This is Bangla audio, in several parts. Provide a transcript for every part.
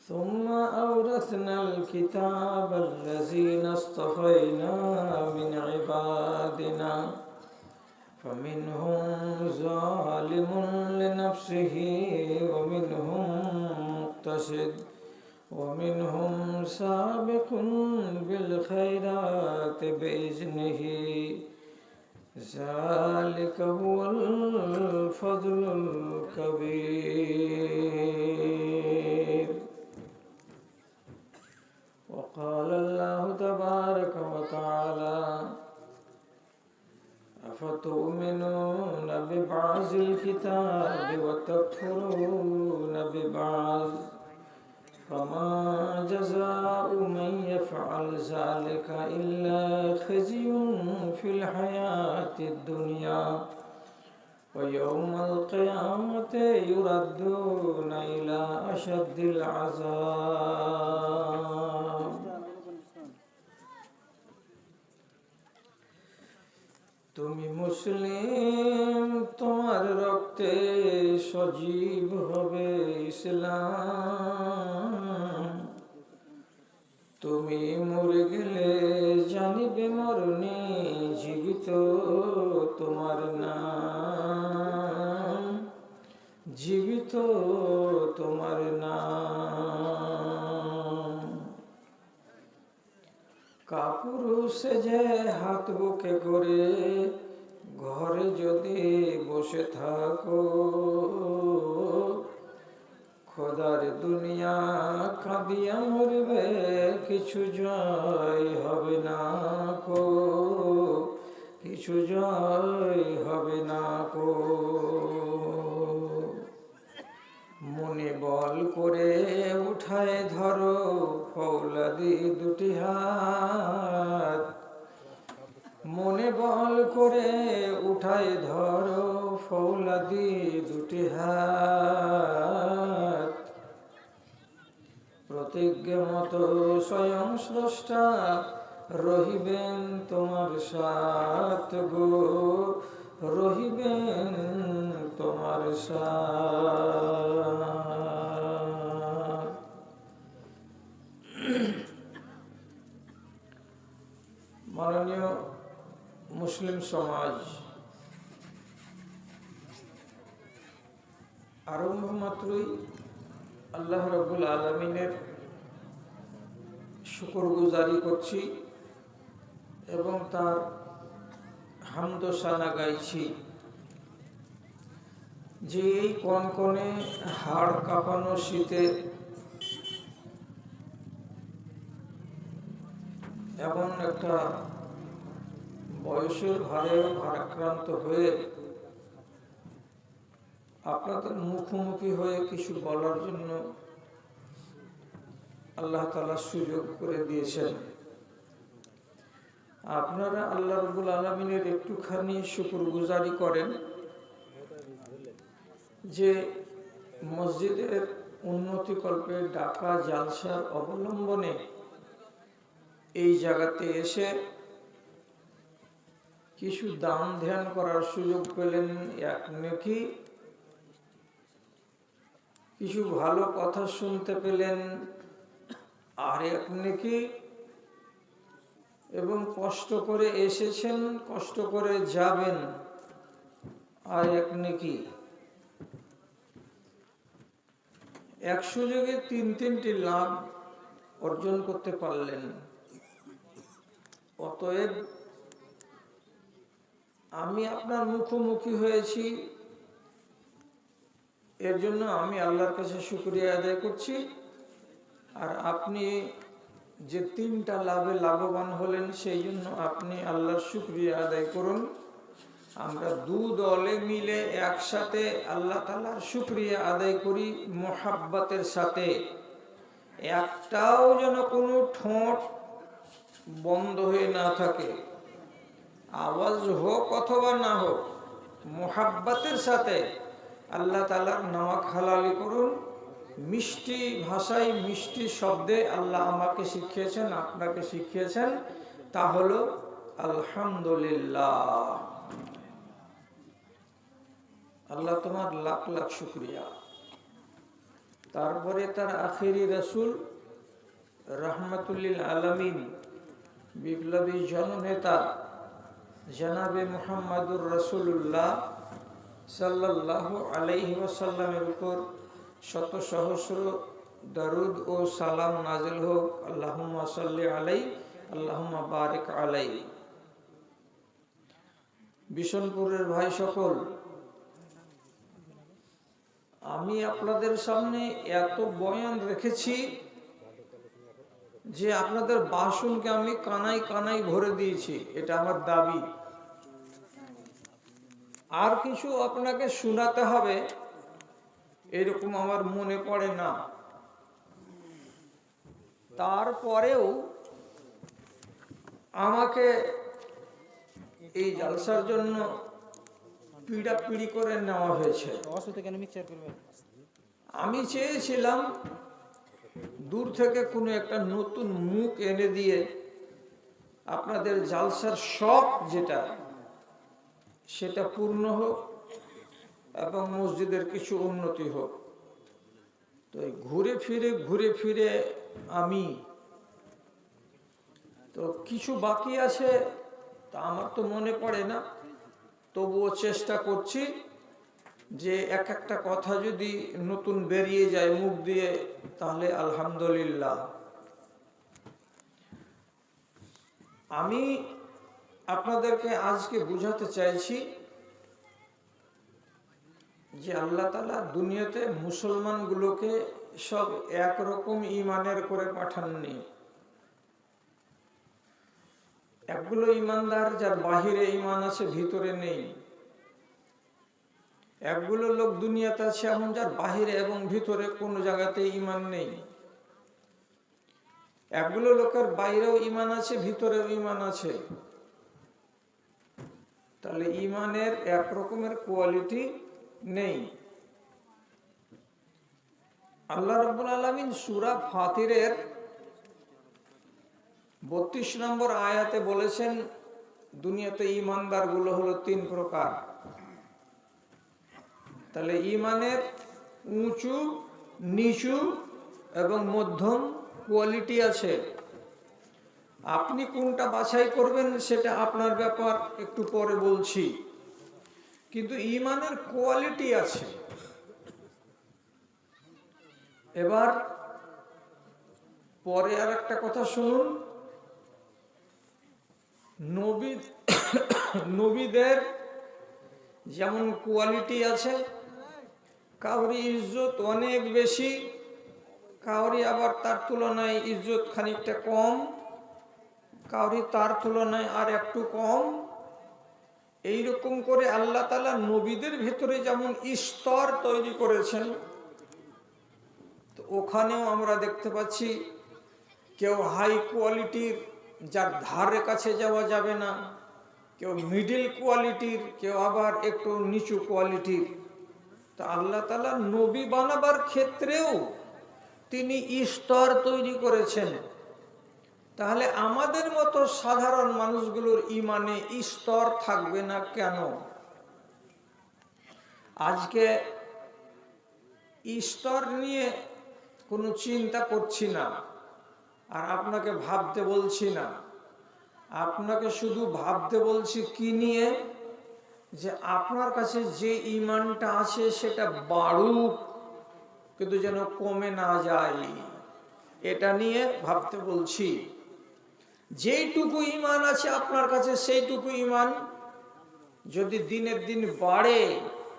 ثم أورثنا الكتاب الذين اصطفينا من عبادنا فمنهم ظالم لنفسه ومنهم مقتصد ومنهم سابق بالخيرات بإذنه ذلك هو الفضل الكبير. وقال الله تبارك وتعالى أفتؤمنون ببعض الكتاب وتكفرون ببعض فما جزاء من يفعل ذلك إلا خزي في الحياة الدنيا ويوم القيامة يردون إلى أشد العذاب. তুমি মুসলিম, তোমার রক্তে সজীব হবে ইসলাম। তুমি মরে গেলে জানিবে মরণে জীবিত তোমার নাম, জীবিত তোমার নাম। কাপুরুষে যে হাত বুকে করে ঘরে যদি বসে থাকো, খোদার দুনিয়া কাঁদিয়া মরবে, কিছু জয় হবে না কো, কিছু জয় হবে না কো। মনে বল করে উঠায় ধরো ফৌলাদি দুটি হাত, মনে বল করে উঠায় ধরো ফৌলাদি দুটি হাত। প্রতিজ্ঞা মতো স্বয়ং স্রষ্টা রহিবেন তোমার সাথ গো, রহিবেন তোমার সাথ। মাননীয় মুসলিম সমাজ, আরম্ভ মাত্রই আল্লাহ রাব্বুল আলামিনের শুকরগুজারি করছি এবং তার হামদ সানা গাইছি যে এই কনকনে হাড় কাঁপানো শীতে এমন একটা বয়সের ভারে ভারাক্রান্ত হয়ে আপনাদের মুখোমুখি হয়ে কিছু বলার জন্য আল্লাহ তাআলা সুযোগ করে দিয়েছেন। আপনারা আল্লাহ রাব্বুল আলামিনের একটুখানি শুকরগুজারি করেন যে মসজিদের উন্নতিকল্পে ডাকা জালসার অবলম্বনে এই জায়গাতে এসে কিছু দান ধ্যান করার সুযোগ পেলেন, এক নেকি। কিছু ভালো কথা শুনতে পেলেন, আর এক নেকি। এবং কষ্ট করে এসেছেন, কষ্ট করে যাবেন, আর এক নেকি। এক সুযোগে তিনটি লাভ অর্জন করতে পারলেন। অতএব আমি আপনার মুখোমুখি হয়েছি, এর জন্য আমি আল্লাহর কাছে শুকরিয়া আদায় করছি। আর আপনি যে তিনটা লাভে লাভবান হলেন, সেই জন্য আপনি আল্লাহর শুকরিয়া আদায় করুন। আমরা দু দলে মিলে একসাথে আল্লাহ তাআলার শুকরিয়া আদায় করি মোহাব্বতের সাথে। একটাও যেন কোনো ঠোঁট বন্ধ হয়ে না থাকে, আওয়াজ হোক অথবা না হোক, মোহাব্বতের সাথে আল্লাহ তাআলার নামাক হালালি করুন। মিষ্টি ভাষায় মিষ্টি শব্দে আল্লাহ আমাকে শিখিয়েছেন, আপনাকে শিখিয়েছেন, তা হলো আলহামদুলিল্লাহ। আল্লাহ তোমার লাখ লাখ শুকরিয়া। তারপরে তার আখেরি রাসূল রাহমাতুল্লিল আলামিন বিপ্লবী জননেতা জনাবে মুহাম্মাদুর রাসূলুল্লাহ সাল্লাল্লাহু আলাইহি ওয়াসাল্লামের উপর শত সহস্র দরুদ ও সালাম নাজিল হোক। আল্লাহুম্মা সাল্লি আলাইহি আল্লাহুম্মা বারিক আলাইহি। বিশনপুরের ভাই সকল, আমি আপনাদের সামনে এত বয়ান রেখেছি যে আপনাদের বাসনকে আমি কানাই কানাই ভরে দিয়েছি, এটা আমার দাবি। আর কিছু আপনাকে শোনাতে হবে এরকম আমার মনে পড়ে না। তারপরেও আমাকে এই জলসার জন্য পিড়াপিড়ি করে নেওয়া হয়েছে। আমি চেয়েছিলাম দূর থেকে কোনো একটা নতুন মুখ এনে দিয়ে আপনাদের জালসার শখ যেটা সেটা পূর্ণ হোক এবং মসজিদের কিছু উন্নতি হোক। তো ঘুরে ফিরে আমি তো কিছু বাকি আছে, তা আমার তো মনে পড়ে না, তবুও চেষ্টা করছি যে এক একটা কথা যদি নতুন বেরিয়ে যায় মুখ দিয়ে তাহলে আলহামদুলিল্লাহ। আমি আপনাদেরকে আজকে বুঝাতে চাইছি যে আল্লাহ তাআলা দুনিয়াতে মুসলমানগুলোকে সব একরকম ঈমানের করে পাঠাননি। একগুলো ঈমানদার যার বাহিরে ঈমান আছে ভিতরে নেই। একগুলো লোক দুনিয়াতে আছে এমন যার বাহিরে এবং ভিতরে কোনো জায়গাতে ঈমান নেই। একগুলো লোকের বাইরেও ঈমান আছে ভিতরেও ঈমান আছে। তাহলে ঈমানের এক রকমের কোয়ালিটি নেই। আল্লাহ রাব্বুল আলামিন সূরা ফাতিরের 32 নম্বর আয়াতে বলেছেন দুনিয়াতে ঈমানদার গুলো হলো 3 প্রকার। তাহলে ঈমানের উঁচু, নিচু এবং মধ্যম কোয়ালিটি আছে। আপনি কোনটা বাছাই করবেন সেটা আপনার ব্যাপার, একটু পরে বলছি। কিন্তু ঈমানের কোয়ালিটি আছে। এবার পরে আর একটা কথা শুনুন। নবীদের যেমন কোয়ালিটি আছে, কাউরি ইজ্জত অনেক বেশি, কাউরি আবার তার তুলনায় ইজ্জত খানিকটা কম, কাউরি তার তুলনায় আর একটু কম। এইরকম করে আল্লাহ তাআলা নবীদের ভিতরে যেমন স্তর তৈরি করেছেন, তো ওখানেও আমরা দেখতে পাচ্ছি কেউ হাই কোয়ালিটির, যার ধারে কাছে যাওয়া যাবে না, কেউ মিডিল কোয়ালিটির, কেউ আবার একটু নিচু কোয়ালিটির। তা আল্লাহ তাআলা নবী বানাবার ক্ষেত্রেও তিনি স্তর তৈরি করেছেন। তাহলে আমাদের মতো সাধারণ মানুষগুলোর ঈমানে স্তর থাকবে না কেন? আজকে স্তর নিয়ে কোনো চিন্তা করছি না, আর আপনাকে ভাবতে বলছি না। আপনাকে শুধু ভাবতে বলছি কি নিয়ে? যে আপনার কাছে যে ঈমানটা আছে সেটা বাড়ুক, কিন্তু যেন কমে না যায়, এটা নিয়ে ভাবতে বলছি। যেইটুকু ঈমান আছে আপনার কাছে সেইটুকু ঈমান যদি দিনের দিন বাড়ে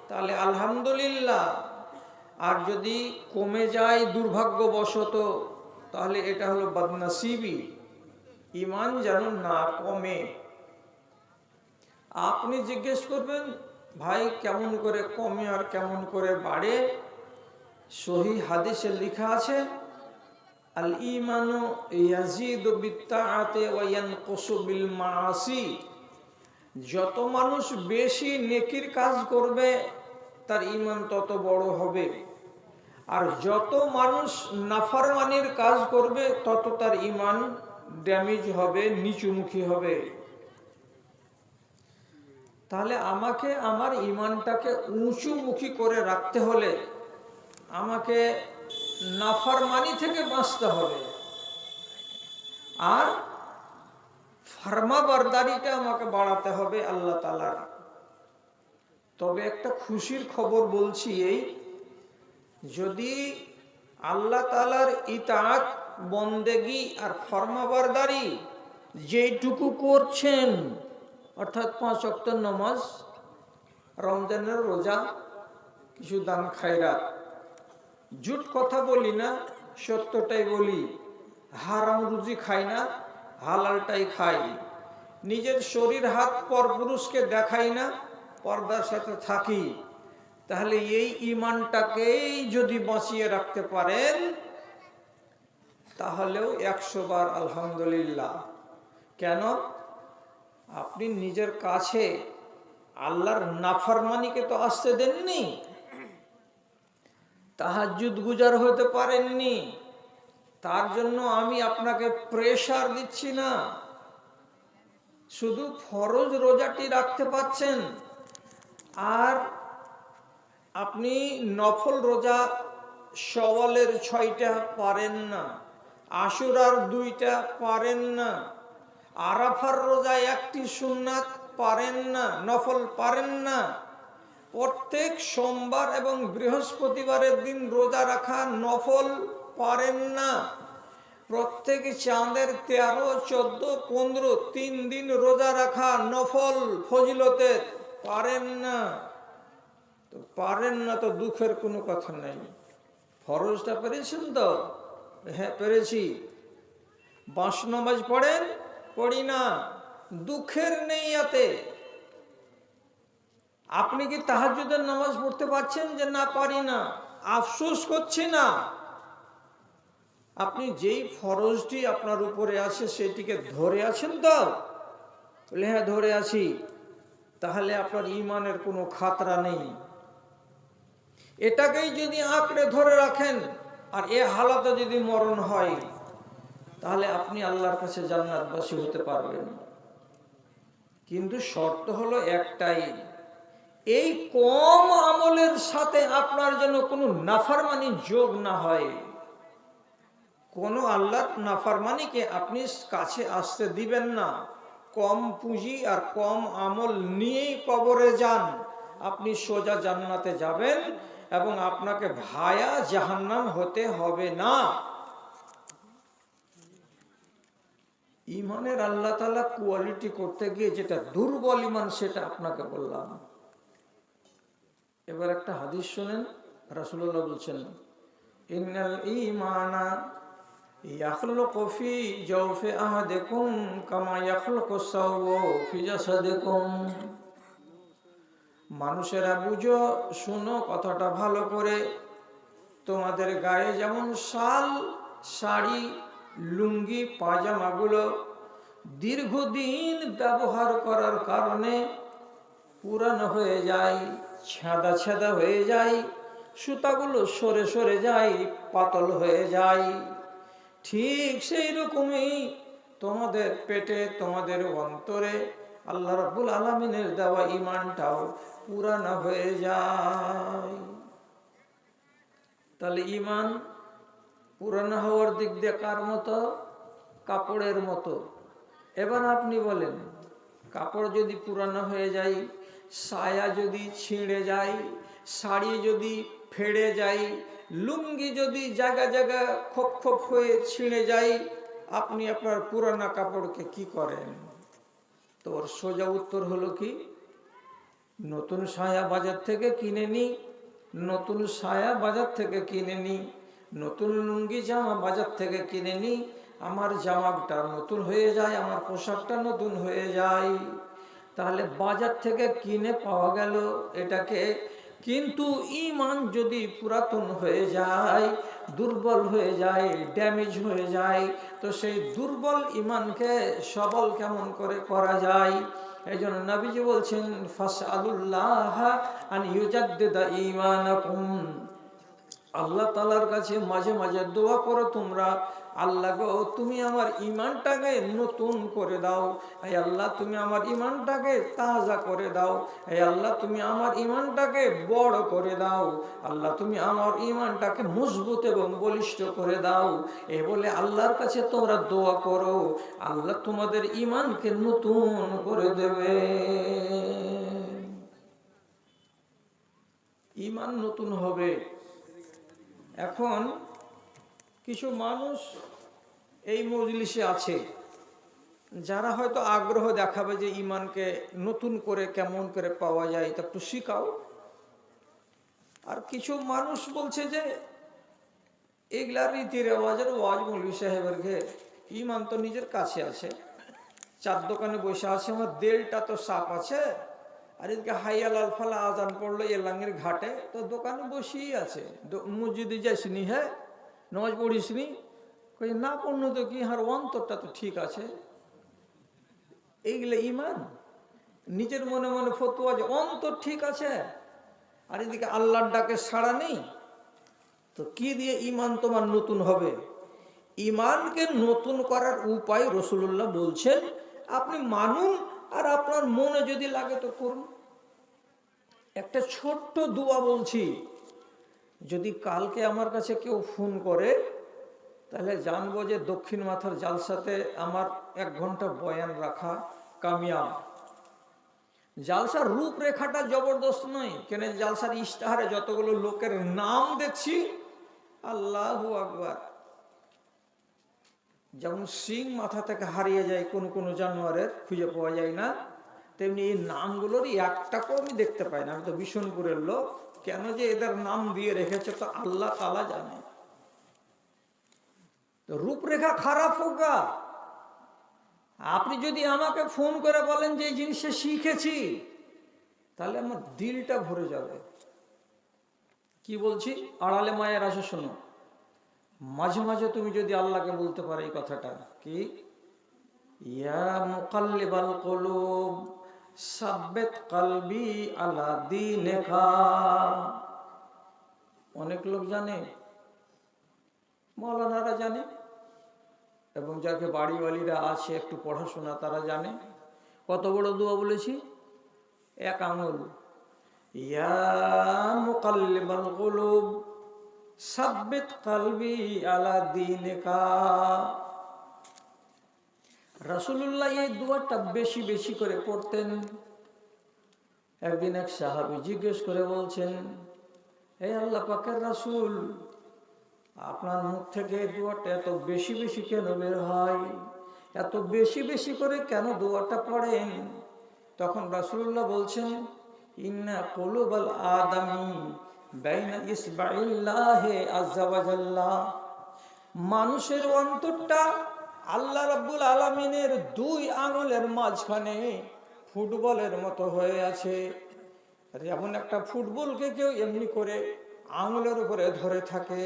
তাহলে আলহামদুলিল্লাহ, আর যদি কমে যায় দুর্ভাগ্যবশত তাহলে এটা হলো বদনসিবি। ঈমান যেন না কমে। আপনি জিজ্ঞেস করবেন ভাই কেমন করে কমে আর কেমন করে বাড়ে? সহিহ হাদিসে লেখা আছে আল ঈমানু ইয়াজিদু বিত্তাআতি ওয়া ইয়ানকুসু বিল মাআসি। যত মানুষ বেশি নেকির কাজ করবে তার ঈমান তত বড় হবে, আর যত মানুষ নাফরমানির কাজ করবে তত তার ঈমান ড্যামেজ হবে, নিচুমুখী হবে। তাহলে আমাকে আমার ঈমানটাকে উঁচুমুখী করে রাখতে হলে আমাকে নাফরমানি থেকে বাঁচতে হবে, আর ফরমাবরদারিটা আমাকে বাড়াতে হবে আল্লাহ তাআলার। তবে একটা খুশির খবর বলছি, এই যদি আল্লাহ তাআলার ইতাআত বন্দেগি আর ফরমাবরদারি যেটুকু করছেন, অর্থাৎ 5 ওয়াক্ত নামাজ, রমজানের রোজা, কিছু দান খায়রাত, জুট কথা বলি না, সত্যটাই বলি, হারাম রুজি খাই না, হালালটাই খাই, নিজের শরীর হাত পরপুরুষকে দেখাই না, পর্দার সাথে থাকি, তাহলে এই ঈমানটাকেই যদি বাঁচিয়ে রাখতে পারেন তাহলেও 100 বার আলহামদুলিল্লাহ। কেন? আপনি নিজের কাছে আল্লাহর নাফরমানিকে তো আসতে দেননি, তাহাজ্জুদ গুজার হতে পারেননি, তার জন্য আমি আপনাকে প্রেসার দিচ্ছি না, শুধু ফরজ রোজাটি রাখতে পাচ্ছেন, আর আপনি নফল রোজা শওয়ালের 6টা পারেন না, আশুরার 2টা পারেন না, আরাফার রোজা 1টি সুন্নাত পারেন না, নফল পারেন না, প্রত্যেক সোমবার এবং বৃহস্পতিবারের দিন রোজা রাখা নফল পারেন না, প্রত্যেক চাঁদের 13, 14, 15 3 দিন রোজা রাখা নফল ফজিলতের পারেন না। তো পারেন না তো দুঃখের কোনো কথা নেই, ফরজটা পেরেছেন তো? হ্যাঁ পেরেছি। 5 নামাজ পড়েন? পড়ি না, দুঃখের নেই এতে। আপনি কি তাহাজ্জুদের নামাজ পড়তে পারছেন যে না পারি না? আফসোস করছি না। আপনি যেই ফরজটি আপনার উপরে আছে সেটিকে ধরে আছেন তো? বলে হ্যাঁ ধরে আছি, তাহলে আপনার ঈমানের কোনো খাতরা নেই। এটাকেই যদি আঁকড়ে ধরে রাখেন আর এ হালাতে যদি মরণ হয়, তাহলে আপনি আল্লাহর কাছে জান্নাতবাসী হতে পারবেন। কিন্তু শর্ত হলো একটাই, এই কম আমলের সাথে আপনার যেন কোনো নাফরমানি যোগ না হয়। কোনো আল্লাহর নাফরমানিকে আপনি কাছে আসতে দিবেন না। কম পুঁজি আর কম আমল নিয়েই কবরে যান, আপনি সোজা জান্নাতে যাবেন এবং আপনাকে ভায়া জাহান্নাম হতে হবে না। ইমানের আল্লাহ তাআলা কোয়ালিটি করতে গিয়ে যেটা দুর্বল ইমান সেটা আপনাকে বললাম। এবার একটা হাদিস শুনেন, রাসূলুল্লাহ বলছেন, ইন্নাল ঈমানা ইয়াখলুকু ফি জাওফি আহাদিকুম কামা ইয়াখলুকুস সাওবু ফি জাসাদিকুম। মানুষেরা বুঝো, শুনো কথাটা ভালো করে, তোমাদের গায়ে যেমন শাল, শাড়ি, লুঙ্গি, পাজামাগুলো দীর্ঘদিন ব্যবহার করার কারণে পুরানো হয়ে যায়, ছেঁদা ছেঁদা হয়ে যায়, সুতাগুলো সরে সরে যায়, পাতল হয়ে যায়, ঠিক সেই রকমই তোমাদের পেটে, তোমাদের অন্তরে আল্লাহ রাব্বুল আলামিনের দেওয়া ঈমানটাও পুরানো হয়ে যায়। তাহলে ঈমান পুরানো হওয়ার দিক দিয়ে কার মতো? কাপড়ের মতো। এবার আপনি বলেন, কাপড় যদি পুরানো হয়ে যায়, সায়া যদি ছিঁড়ে যায়, শাড়ি যদি ফেড়ে যায়, লুঙ্গি যদি জায়গা জায়গা খোপ খোপ হয়ে ছিঁড়ে যায়, আপনি আপনার পুরানা কাপড়কে কি করেন? তো ওর সোজা উত্তর হলো কি, নতুন সায়া বাজার থেকে কিনে নি, নতুন সায়া বাজার থেকে কিনে নি, নতুন লুঙ্গি জামা বাজার থেকে কিনে নি, আমার জামাটা নতুন হয়ে যায়, আমার পোশাকটা নতুন হয়ে যায়। তাহলে বাজার থেকে কিনে পাওয়া গেল এটাকে, কিন্তু ঈমান যদি পুরাতন হয়ে যায়, দুর্বল হয়ে যায়, ড্যামেজ হয়ে যায়, তো সেই দুর্বল ঈমানকে সবল কেমন করে করা যায়? এই জন্য নবীজি বলছেন, ফাসআলুল্লাহ আন ইউজাদ্দিদা ঈমানাকুম, আল্লাহ তাআলার কাছে মাঝে মাঝে দোয়া করো তোমরা, আল্লাহ গো তুমি আমার ঈমানটাকে নতুন করে দাও, হে আল্লাহ তুমি আমার ঈমানটাকে তাজা করে দাও, হে আল্লাহ তুমি আমার ঈমানটাকে বড় করে দাও, আল্লাহ তুমি আমার ঈমানটাকে মজবুত এবং বলিষ্ঠ করে দাও। এ বলে আল্লাহর কাছে তোমরা দোয়া করো, আল্লাহ তোমাদের ঈমানকে নতুন করে দেবে। ঈমান নতুন হবে। এখন কিছু মানুষ এই মজলিসে আছে যারা হয়তো আগ্রহ দেখাবে যে ঈমানকে নতুন করে কেমন করে পাওয়া যায় এটা একটু শিখাও। আর কিছু মানুষ বলছে যে এগুলা রীতি রেওয়াজের ওয়াজ, মৌলভী সাহেবের ঘে, ঈমান তো নিজের কাছে আছে, চার দোকানে বসে আছে, আমার দেলটা তো সাপ আছে, আর এদিকে হাইয়াল আল ফালা আজান পড়লো এলাঙ্গের ঘাটে, তো দোকানে বসেই আছে, মসজিদে যাসনি, হ্যাঁ নামাজ পড়িসনি, কই না পড়লো তো কি, আর অন্তরটা তো ঠিক আছে। এইগুলো ঈমান? নিজের মনে মনে ফতোয়া যে অন্তর ঠিক আছে, আর এদিকে আল্লাহর ডাকে সাড়া নেই, তো কি দিয়ে ঈমান তোমার নতুন হবে? ঈমানকে নতুন করার উপায় রাসূলুল্লাহ বলছেন, আপনি মানুন, আর আপনার মনে যদি লাগে তো করুন। একটা ছোট্ট দোয়া বলছি, যদি কালকে আমার কাছে কেউ ফোন করে তাহলে জানবো যে দক্ষিণ মাথার জালসাতে আমার 1 ঘন্টা বয়ান রাখা কামিয়াব। জালসার রূপরেখাটা জবরদস্ত নয়, কেন জালসার ইশতেহারে যতগুলো লোকের নাম দেখছি, আল্লাহু আকবার, যেমন সিং মাথা থেকে হারিয়ে যায় কোন কোন জানোয়ারের, খুঁজে পাওয়া যায় না, তেমনি এই নামগুলোর একটাকেও আমি দেখতে পাই না। আমি তো বিশনপুরের লোক, কেন যে এদের নাম দিয়ে রেখেছে তো আল্লাহ তাআলা জানে। তো রূপরেখা খারাপ হোক গা, আপনি যদি আমাকে ফোন করে বলেন যে এই জিনিসটা শিখেছি, তাহলে আমার দিলটা ভরে যাবে। কি বলছি, আড়ালে মায়ের আসে শোনো, মাঝে মাঝে তুমি যদি আল্লাহকে বলতে পারো এই কথাটা, কি ইয়া মুকাল্লিবাল কুলুব সাব্বিত কলবি আলা দীনিকা। অনেক লোক জানে, মাওলানারা জানে, এবং যাকে বাড়িওয়ালিরা আছে একটু পড়াশোনা তারা জানে। কত বড় দোয়া বলেছি, 1 আঙুল, ইয়া মুকাল্লিবাল কুলুব সাব্বিত কলবি আলা দীনিকা। রাসূলুল্লাহ এই দোয়াটা বেশি বেশি করে পড়তেন। একদিন এক সাহাবী জিজ্ঞেস করে বলছেন, হে আল্লাহ পাকের রাসূল, আপনার মুখ থেকে এই দোয়াটা এত বেশি বেশি কেন বের হয়, এত বেশি বেশি করে কেন দোয়াটা পড়েন? তখন রাসূলুল্লাহ বলছেন, ইন্না কুলুবাল আদামি বাইনা ইসবাইল্লাহি আযজা ওয়া জাল্লা। মানুষের অন্তরটা আল্লাহ রাব্বুল আলামিনের 2 আঙুলের মাঝখানে ফুটবলের মতো হয়ে আছে। যেমন একটা ফুটবলকে কেউ এমনি করে আঙুলের উপরে ধরে থাকে,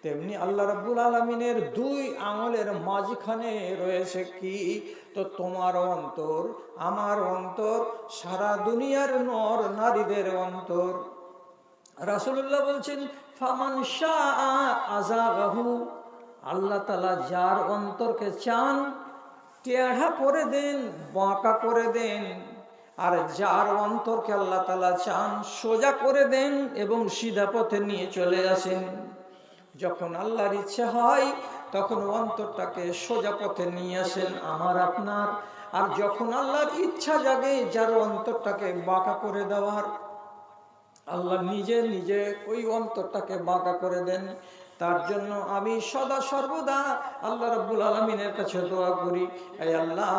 তেমনি আল্লাহ রাব্বুল আলামিনের 2 আঙুলের মাঝখানে রয়েছে কি, তো তোমার অন্তর, আমার অন্তর, সারা দুনিয়ার নর নারীদের অন্তর। রাসূলুল্লাহ বলছেন, ফামান শাআ আযাগাহু, আল্লাহ তাআলা যার অন্তরকে চান টেঢ়া করে দেন, বাঁকা করে দেন, আর যার অন্তরকে আল্লাহ তাআলা চান সোজা করে দেন এবং সিধা পথে নিয়ে চলে আসেন। যখন আল্লাহর ইচ্ছা হয় তখন অন্তরটাকে সোজা পথে নিয়ে আসেন আমার আপনার, আর যখন আল্লাহর ইচ্ছা জাগে যার অন্তরটাকে বাঁকা করে দেওয়ার, আল্লাহ নিজে নিজে ওই অন্তরটাকে বাঁকা করে দেন। তার জন্য আমি সদা সর্বদা আল্লাহ রাব্বুল আলামিনের কাছে দোয়া করি, হে আল্লাহ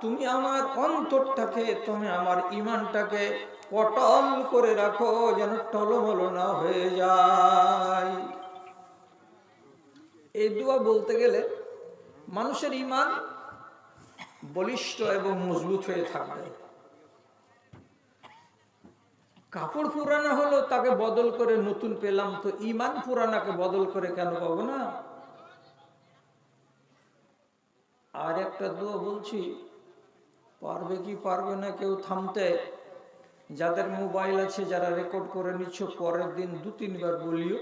তুমি আমার অন্তরটাকে, তুমি আমার ঈমানটাকে পটল করে রাখো, যেন টলমল না হয়ে যায়। এই দোয়া বলতে গেলে মানুষের ঈমান বলিষ্ঠ এবং মজবুত হয়ে থাকবে। কাপড় পুরানো হলো, তাকে বদল করে নতুন পেলাম, তো ঈমান পুরানাকে বদল করে কেন পাবো না? আর একটা দোয়া বলছি, পারবে কি পারবে না কেউ থামতে? যাদের মোবাইল আছে, যারা রেকর্ড করে নিচ্ছ, পরের দিন 2-3 বার বলিও,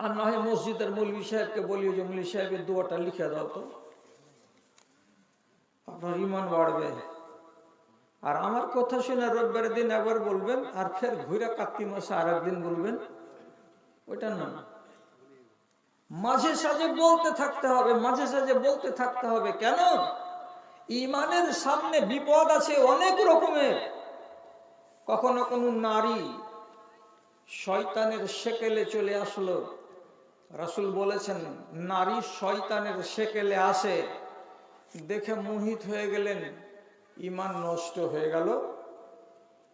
আর না হয় মসজিদের মৌলভী সাহেবকে বলিও যে মৌলভী সাহেবের দোয়াটা লিখে দাও তো, আপনার ইমান বাড়বে। আর আমার কথা শুনে রোববারের দিন একবার বলবেন আর ফের ঘুরে কার্তিক মাসে আর একদিন বলবেন, ওইটা না। মাঝে সাঝে বলতে থাকতে হবে, মাঝে সাঝে বলতে থাকতে হবে। কেন? ইমানের সামনে বিপদ আছে অনেক রকমের। কখনো কোনো নারী শয়তানের সেকেলে চলে আসলো, রাসূল বলেছেন নারী শয়তানের সেকেলে আসে, দেখে মোহিত হয়ে গেলেন, ইমান নষ্ট হয়ে গেল।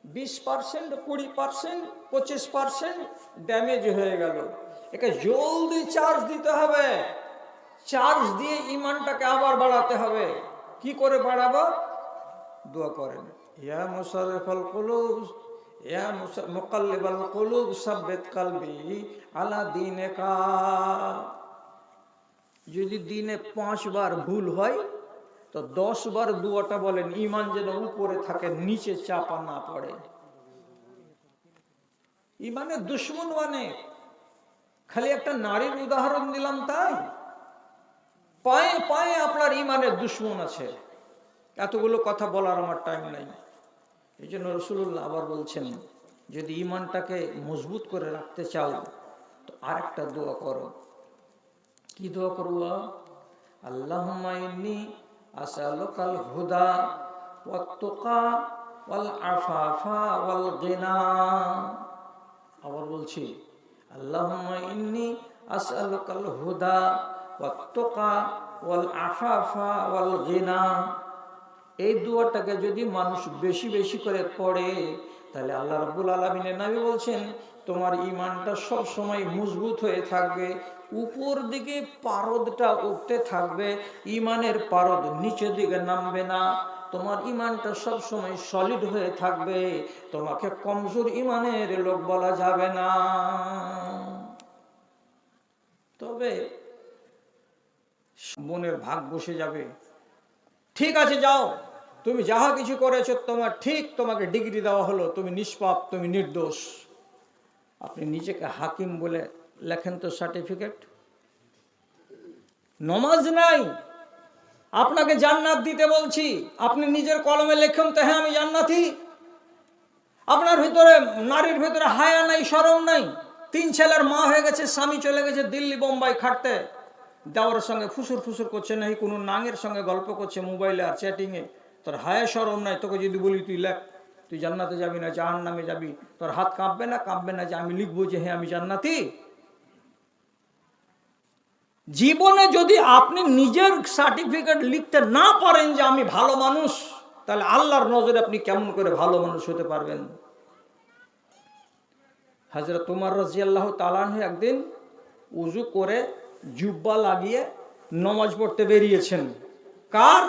20%, 20%, 25% ড্যামেজ হয়ে গেল। একে জলদি চার্জ দিতে হবে, চার্জ দিয়ে ইমানটাকে আবার বাড়াতে হবে। কি করে বাড়াবো? দোয়া করেন, ইয়া মুসাররিফাল কুলুব, ইয়া মুকাল্লিবাল কুলুব সাব্বিত কলবি আলা দীনিকা। যদি দিনে 5 বার ভুল হয় তো 10 বার দোয়াটা বলেন, ইমান যেন উপরে থাকে, নিচে চাপা না পড়ে। ইমানের দুশ্মন মানে খালি একটা নারীর উদাহরণ দিলাম তাই? পায়ে পায়ে আপনার ইমানের দুশ্মন আছে। এতগুলো কথা বলার আমার টাইম নাই। এই জন্য রাসূলুল্লাহ আবার বলছেন, যদি ইমানটাকে মজবুত করে রাখতে চাও তো আরেকটা দোয়া করো। কি দোয়া করবা? আল্লাহুম্মা ইন্নী আসআলুকাল হুদা ওয়াত তুকা ওয়াল আফাফা ওয়াল গিনা। আবার বলছি, আল্লাহুম্মা ইন্নী আসআলুকাল হুদা ওয়াত তুকা ওয়াল আফাফা ওয়াল গিনা। এই দোয়াটাকে যদি মানুষ বেশি বেশি করে পড়ে তাহলে আল্লাহ রাব্বুল আলামিনের নবী বলছেন তোমার ঈমানটা সব সময় মজবুত হয়ে থাকবে, উপর দিকে পারদটা উঠতে থাকবে, ঈমানের পারদ নিচের দিকে নামবে না। তোমার ঈমানটা সব সময় সলিড হয়ে থাকবে, তোমাকে কমজোর ঈমানের লোক বলা যাবে না। তবে মনের ভাগ বসে যাবে, ঠিক আছে যাও, তুমি যাহা কিছু করেছো তোমার ঠিক, তোমাকে ডিগ্রি দেওয়া হলো, তুমি নিষ্পাপ, তুমি নির্দোষ। আপনি নিজেকে হাকিম বলে লেখেন তো সার্টিফিকেট। নমাজ নাই, আপনাকে জান্নাত দিতে বলছি, আপনি নিজের কলমে লেখেন তো হ্যাঁ আমি জান্নাতি। আপনার ভিতরে, নারীর ভিতরে হায়া নাই, শরম নাই। 3 ছেলের মা হয়ে গেছে, স্বামী চলে গেছে দিল্লি বোম্বাই খাটতে, দেওয়ার সঙ্গে ফুসুর ফুসুর করছে, নাকি কোনো নাঙের সঙ্গে গল্প করছে মোবাইলে আর চ্যাটিংয়ে। তোর হায়া শরম নাই? তোকে যদি বলি তুই লেখ, তুই জান্নাতে যাবি না জাহান্নামে যাবি, তোর হাত কাঁপবে না? কাঁপবে না যে আমি লিখবো যে হ্যাঁ আমি জান্নাতি? জীবনে যদি আপনি নিজের সার্টিফিকেট লিখতে না পারেন যে আমি ভালো মানুষ, তাহলে আল্লাহর নজরে আপনি কেমন করে ভালো মানুষ হতে পারবেন? হযরত ওমর রাদিয়াল্লাহু তাআলা আনহু একদিন উযু করে জুব্বা লাগিয়ে নামাজ পড়তে বেরিয়েছেন। কার?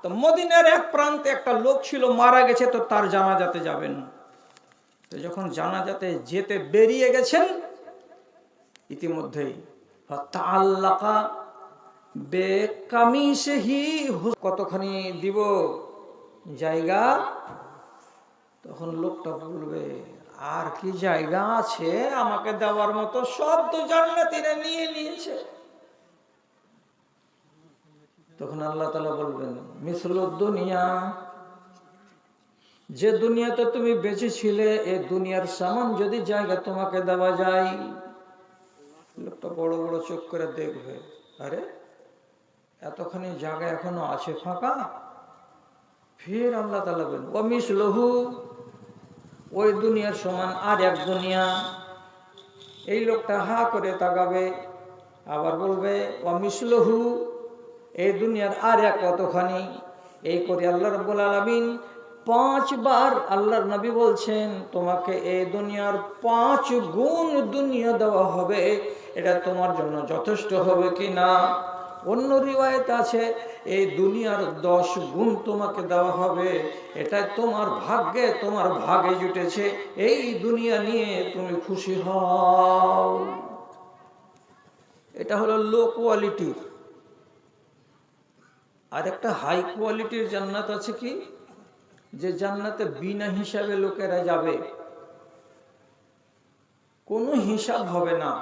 তো মদিনার এক প্রান্তে একটা লোক ছিল, মারা গেছে, তো তার জানাজাতে যাবেন। তো যখন জানাজাতে যেতে বেরিয়ে গেছেন, ইতিমধ্যেই তাআল্লাকা বেকামিসহি, কতখানি দিব জায়গা? তখন লোকটা বলবে আর কি জায়গা আছে আমাকে দেওয়ার মতো, সব তো জান্নাতীরা নিয়ে নিয়েছে। তখন আল্লাহ তাআলা বলবেন মিসলুদ দুনিয়া, যে দুনিয়াতে তুমি বেঁচে ছিলে এই দুনিয়ার সামান যদি জায়গা তোমাকে দেওয়া যায়। লোকটা বড় বড় চোখ করে দেখবে, আরে এতখানি জায়গা এখনো আছে ফাঁকা। ফির আল্লাহ তাআলা বলেন ওয়া মিসলুহু, ওই দুনিয়ার সমান আর এক দুনিয়া। এই লোকটা হা করে তাকাবে, আবার বলবে ওয়া মিসলুহু, এই দুনিয়ার আর এক কতখানি। এই করে আল্লাহ রাব্বুল আলামিন 5 বার, আল্লাহর নবী বলছেন তোমাকে এই দুনিয়ার 5 গুণ দুনিয়া দেওয়া হবে, এটা তোমার জন্য যথেষ্ট হবে কি না? অন্য রিওয়ায়েত আছে এই দুনিয়ার 10 গুণ তোমাকে দেওয়া হবে, এটা তোমার ভাগ্যে, তোমার ভাগে জুটেছে, এই দুনিয়া নিয়ে তুমি খুশি হও। এটা হলো লো কোয়ালিটি। আর একটা হাই কোয়ালিটির জান্নাত আছে কি, যে জান্নাতে বিনা হিসাবে লোকেরা যাবে, কোনো হিসাব হবে না।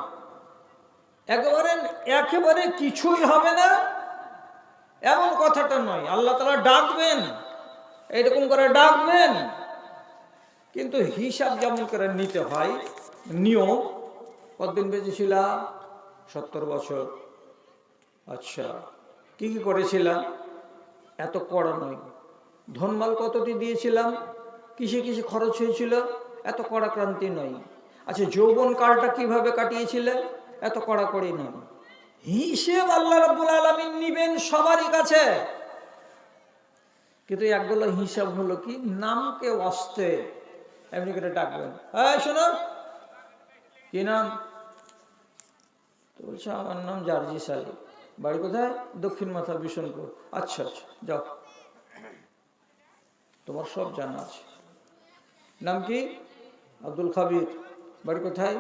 একেবারে কিছুই হবে না এমন কথাটা নয়। আল্লাহ তাআলা ডাকবেন, এরকম করে ডাকবেন, কিন্তু হিসাব যেমন করে নিতে হয় নিয়ম। কতদিন বেঁচেছিলাম? 70 বছর। আচ্ছা, কি কি করেছিলাম? এত কড়া নয়। ধনমাল কতটি দিয়েছিলাম? কিসে কিসে খরচ হয়েছিল? এত কড়াক্রান্তি নয়। আচ্ছা, যৌবন কালটা কিভাবে কাটিয়েছিলে? এত কড়াকড়ি নয়। হিসেব আল্লাহ রাব্বুল আলামিন নিবেন সবারই কাছে, কিন্তু একগুলো হিসাব হলো কি, নামকে ওয়াস্তে এমনি করে ডাকবেন, এই শোনো, কি নাম? তো বলছে আমার নাম জার্জিস আলী। বাড়ি কোথায়? দক্ষিণ মাথা, বিশনপুর। আচ্ছা আচ্ছা, যাও, তোমার সব জানা আছে। নাম কি? আব্দুল খাবির। বাড়ি কোথায়?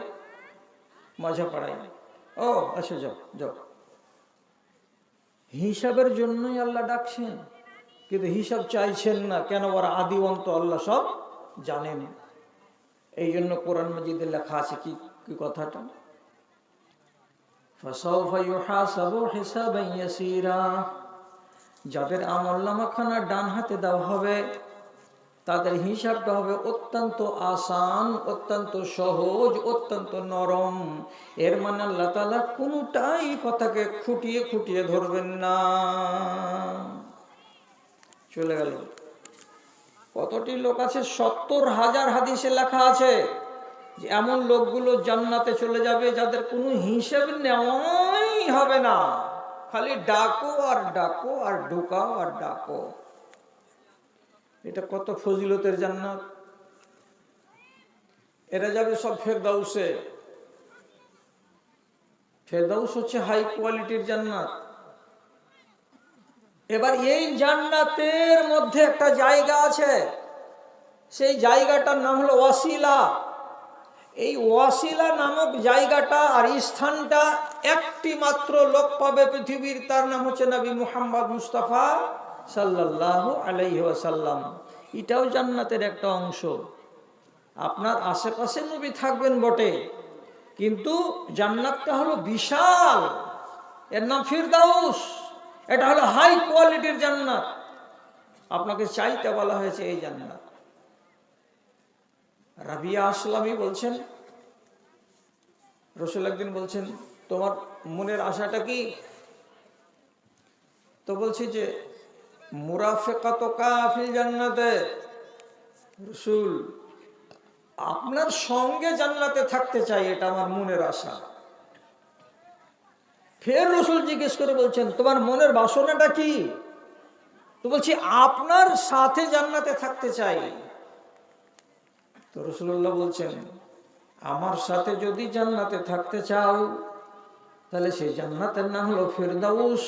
মাঝাপাড়ায়। ও আচ্ছা, যাও যাও। হিসাবের জন্যই আল্লাহ ডাকছেন, কিন্তু হিসাব চাইছেন না। কেন? ওরা আদি অন্ত আল্লাহ সব জানেন। এই জন্য কোরআন মাজিদে লেখা আছে কি কি কথাটা, ফাসাউফা ইউহাসাবু হিসাবান ইয়াসীরা। যাদের আমলনামাখানা ডান হাতে দেওয়া হবে তাদের হিসাবটা হবে অত্যন্ত আসান, অত্যন্ত সহজ, অত্যন্ত নরম। এর মানে আল্লাহ তাআলা কোনটাই কথাকে খুঁটিয়ে খুঁটিয়ে ধরবেন না। চলে গেল। কতটি লোক আছে? 70,000 হাদিসে লেখা আছে যে এমন লোকগুলো জান্নাতে চলে যাবে যাদের কোনো হিসাব নেওয়াই হবে না, খালি ডাকো আর ডাকো আর ঢোকাও আর ডাকো। এটা কত ফজিলতের জান্নাত। এরা যাবে সব ফেরদাউসে। ফেরদাউস হচ্ছে হাই কোয়ালিটির জান্নাত। এবার এই জান্নাতের মধ্যে একটা জায়গা আছে, সেই জায়গাটার নাম হলো ওয়াসিলা। এই ওয়াসিলা নামক জায়গাটা আর স্থানটা একটি মাত্র লোক পাবে পৃথিবীর, তার নাম হচ্ছে নবী মুহাম্মদ মুস্তাফা সাল্লাল্লাহু আলাইহি ওয়াসাল্লাম। এটাও জান্নাতের একটা অংশ। আপনার আশেপাশে নবী থাকবেন বটে, কিন্তু জান্নাতটা হলো বিশাল। এর নাম ফিরদাউস। এটা হলো হাই কোয়ালিটির জান্নাত। আপনাকে চাইতে বলা হয়েছে এই জান্নাত। রাবিয়া আসলামী বলছেন, রাসূল একদিন বলছেন, তোমার মনের আশাটা কি? তো বলছি যে মুরাফিকাতুকা ফিল জান্নাতে। রাসূল, আপনার সঙ্গে জান্নাতে থাকতে চাই, এটা আমার মনের আশা। ফের রাসূল জিজ্ঞেস করে বলছেন, তোমার মনের বাসনাটা কি? তো বলছি আপনার সাথে জান্নাতে থাকতে চাই। তো রাসূলুল্লাহ বলছেন, আমার সাথে যদি জান্নাতে থাকতে চাও তাহলে সেই জান্নাতের নাম হলো ফিরদাউস,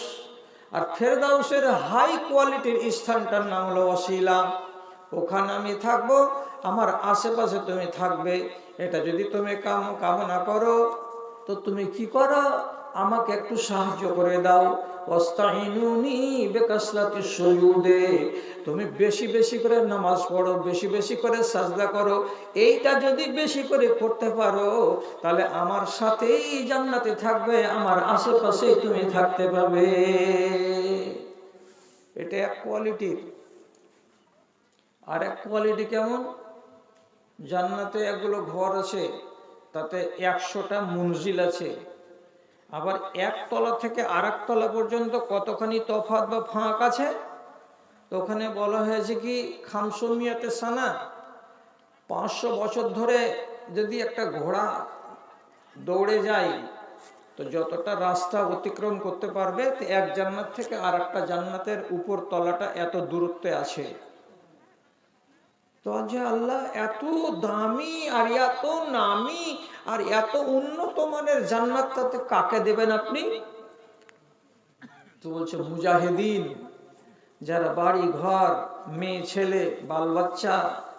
আর ফিরদাউসের হাই কোয়ালিটির স্থানটার নাম হলো ওয়াসিলা। ওখানে আমি থাকবো, আমার আশেপাশে তুমি থাকবে। এটা যদি তুমি কামনা করো তো তুমি কি করো? আমাকে একটু সাহায্য করে দাও। ওয়াস্তাইনুনি বিকাসরাতিস সুজুদে, তুমি বেশি বেশি করে নামাজ পড়ো, বেশি বেশি করে সাজদা করো। এইটা যদি বেশি করে করতে পারো তাহলে আমার সাথেই জান্নাতে থাকবে, আমার আশেপাশেই তুমি থাকতে পাবে। এটা এক কোয়ালিটির। আর এক কোয়ালিটি কেমন? জান্নাতে একগুলো ঘর আছে, তাতে 100টা মঞ্জিল আছে। আবার এক তলা থেকে আরেক তলা পর্যন্ত কতখানি তফাৎ বা ফাঁক আছে। তো ওখানে বলা হয়েছে কি, খামসুমিয়াতে সানা, 500 বছর ধরে যদি একটা ঘোড়া দৌড়ে যায় তো যতটা রাস্তা অতিক্রম করতে পারবে, এক জান্নাত থেকে আর একটা জান্নাতের উপর তলাটা এত দূরত্বে আছে। তো যে আল্লাহ এত দামি আর এত নামি আর এত উন্নত মানের জান্নাতটাতে কাকে দেবেন আপনি? তো বলছে মুজাহিদিন, যারা বাড়ি ঘর, মেয়ে ছেলে, বাল বাচ্চা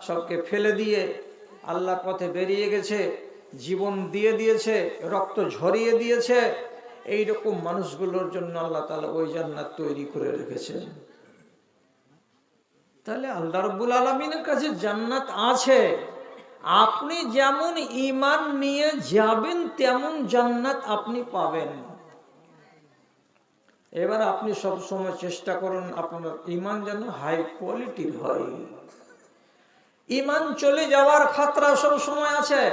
সবকে ফেলে দিয়ে আল্লাহর পথে বেরিয়ে গেছে, জীবন দিয়ে দিয়েছে, রক্ত ঝরিয়ে দিয়েছে, এইরকম মানুষগুলোর জন্য আল্লাহ তাআলা ওই জান্নাত তৈরি করে রেখেছেন। তাহলে আল্লাহ রাব্বুল আলামিনের কাছে জান্নাত আছে, আপনি যেমন ঈমান নিয়ে যাবেন তেমন জান্নাত আপনি পাবেন। এবার আপনি সব সময় চেষ্টা করুন আপনার ঈমান যেন হাই কোয়ালিটির হয়। ঈমান চলে যাওয়ার খাতরা সব সময় আছে।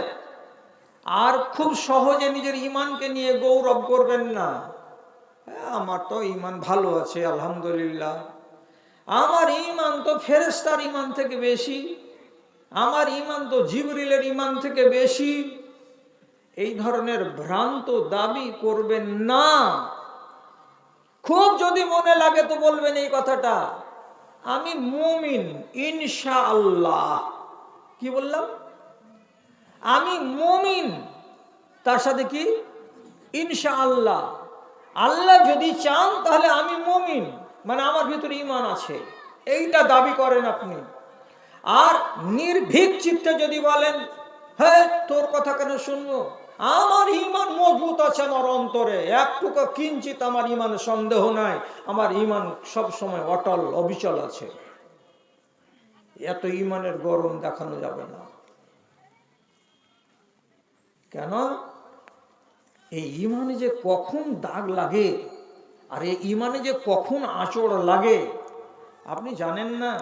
আর খুব সহজে নিজের ঈমানকে নিয়ে গৌরব করবেন না। আমার তো ঈমান ভালো আছে আলহামদুলিল্লাহ, আমার ঈমান তো ফেরেশতার ঈমান থেকে বেশি, আমার ঈমান তো জিবরিলের ঈমান থেকে বেশি। এই ধরনের ভ্রান্ত দাবি করবেন না। খুব যদি মনে লাগে তো বলবেন এই কথাটা, আমি মুমিন ইনশাআল্লাহ। কি বললাম? আমি মুমিন, তার সাথে কি ইনশাআল্লাহ। আল্লাহ যদি চান তাহলে আমি মুমিন, মানে আমার ভিতরে ঈমান আছে, এইটা দাবি করেন আপনি। আর নির্ভীক চিত্তে যদি বলেন হ্যাঁ তোর কথা কেন শুনবো, আমার ঈমান মজবুত আছে, আমার অন্তরে একটুকু কিঞ্চিত আমার ঈমানে সন্দেহ নাই, আমার ঈমান সব সময় অটল অবিচল আছে, এত ঈমানের গরম দেখানো যাবে না। কেন? এই ঈমানে যে কখন দাগ লাগে আর এই ঈমানে যে কখন আঁচড় লাগে আপনি জানেন না।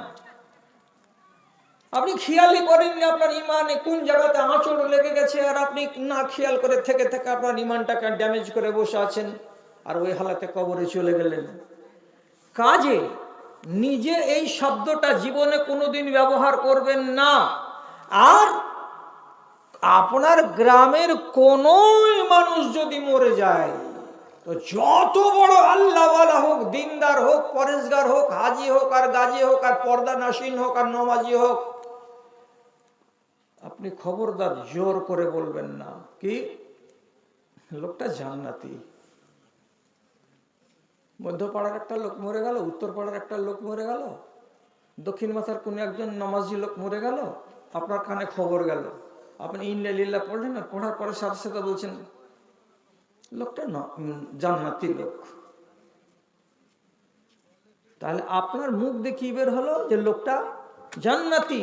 আপনি খেয়ালই করেননি আপনার ঈমানে কোন জায়গাতে আঁচড় লেগে গেছে, আর আপনি না খেয়াল করে থেকে থেকে আপনার ঈমানটাকে ড্যামেজ করে বসে আছেন, আর ওই হালাতে কবরে চলে গেলেন। কাজে নিজে এই শব্দটা জীবনে কোনোদিন ব্যবহার করবেন না। আর আপনার গ্রামের কোন মানুষ যদি মরে যায়, তো যত বড় আল্লাহওয়ালা হোক, দিনদার হোক, পরেশগার হোক, হাজি হোক আর গাজী হোক আর পর্দা নাসিন হোক আর নমাজি হোক, আপনি খবরদার জোর করে বলবেন না কি লোকটা জান্নাতি। মধ্যপাড়ার একটা লোক মরে গেল, উত্তর পাড়ার একটা লোক মরে গেল, দক্ষিণ মাথার কোন একজন নামাজি লোক মরে গেল, আপনার কানে খবর গেল, আপনি ইন্না লিল্লাহ পড়লেন, না পড়ার পরে সাথে সাথে বলছেন লোকটা জান্নাতি লোক। তাহলে আপনার মুখ দেখি বের হলো যে লোকটা জান্নাতি।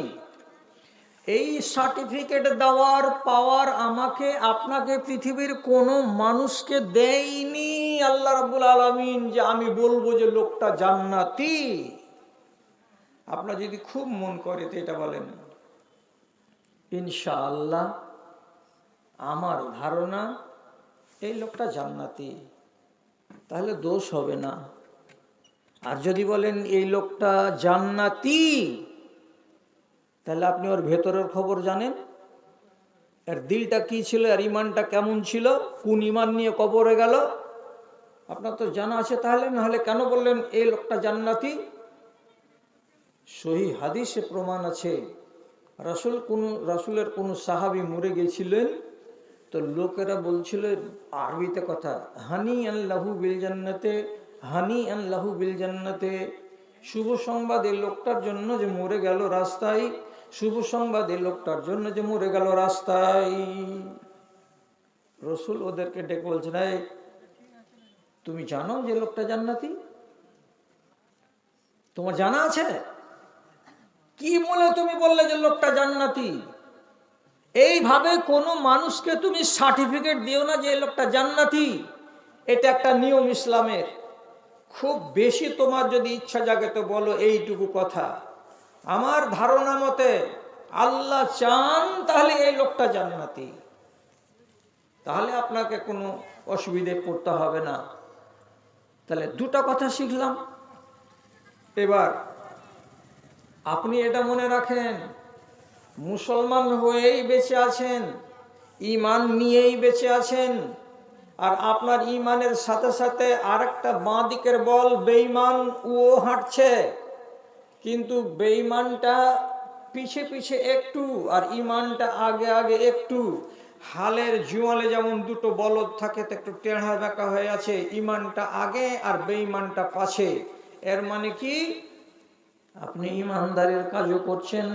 এই সার্টিফিকেট দেওয়ার পাওয়ার আমাকে আপনাকে পৃথিবীর কোনো মানুষকে দেয়নি আল্লাহ রাব্বুল আলামিন যে আমি বলবো যে লোকটা জান্নাতি। আপনার যদি খুব মন করে তো এটা বলেন ইনশাআল্লাহ আমার ধারণা এই লোকটা জান্নাতি, তাহলে দোষ হবে না। আর যদি বলেন এই লোকটা জান্নাতি, তাহলে আপনি ওর ভেতরের খবর জানেন, এর দিলটা কি ছিল, আর ঈমানটা কেমন ছিল, কোন ঈমান নিয়ে কবরে গেল, আপনার তো জানা আছে। তাহলে না হলে কেন বললেন এই লোকটা জান্নাতি? সহিহ হাদিসে প্রমাণ আছে, রাসূলের কোন সাহাবী মরে গেছিলেন, তো লোকেরা বলছিল আরবিতে কথা, হানি আল্লাহু বিল জান্নাতে, হানি আল্লাহু বিল জান্নাতে, শুভ সংবাদ এই লোকটার জন্য যে মরে গেল রাস্তায়, শুভ সংবাদ এই লোকটার জন্য যে মরে গেল রাস্তায়। রাসূল ওদেরকে ডেকে বলছেন এই তুমি জানো যে লোকটা জান্নাতি? তোমার জানা আছে? কি বলে তুমি বললে যে লোকটা জান্নাতি? এইভাবে কোনো মানুষকে তুমি সার্টিফিকেট দিও না যে লোকটা জান্নাতি। এটা একটা নিয়ম ইসলামের। খুব বেশি তোমার যদি ইচ্ছা জাগে তো বলো এইটুকু কথা, আমার ধারণা মতে আল্লাহ চান তাহলে এই লোকটা জান্নাতি, তাহলে আপনাকে কোনো অসুবিধায় পড়তে হবে না। তাহলে দুটো কথা শিখলাম। এবার আপনি এটা মনে রাখেন, মুসলমান হয়েই বেঁচে আছেন, ঈমান নিয়েই বেঁচে আছেন, আর আপনার ঈমানের সাথে সাথে আরেকটা বাঁ দিকের বল বেঈমান ও হাঁটছে, কিন্তু বেঈমানটা পিছে পিছে একটু আর ঈমানটা আগে আগে একটু। হালের জুয়ালে যেমন দুটো বলদ থাকে তো একটু টেढ़া বেঁকা হয়ে আছে, ঈমানটা আগে আর বেঈমানটা পাছে। এর মানে কি আপনি ঈমানদারের কাজও করছেন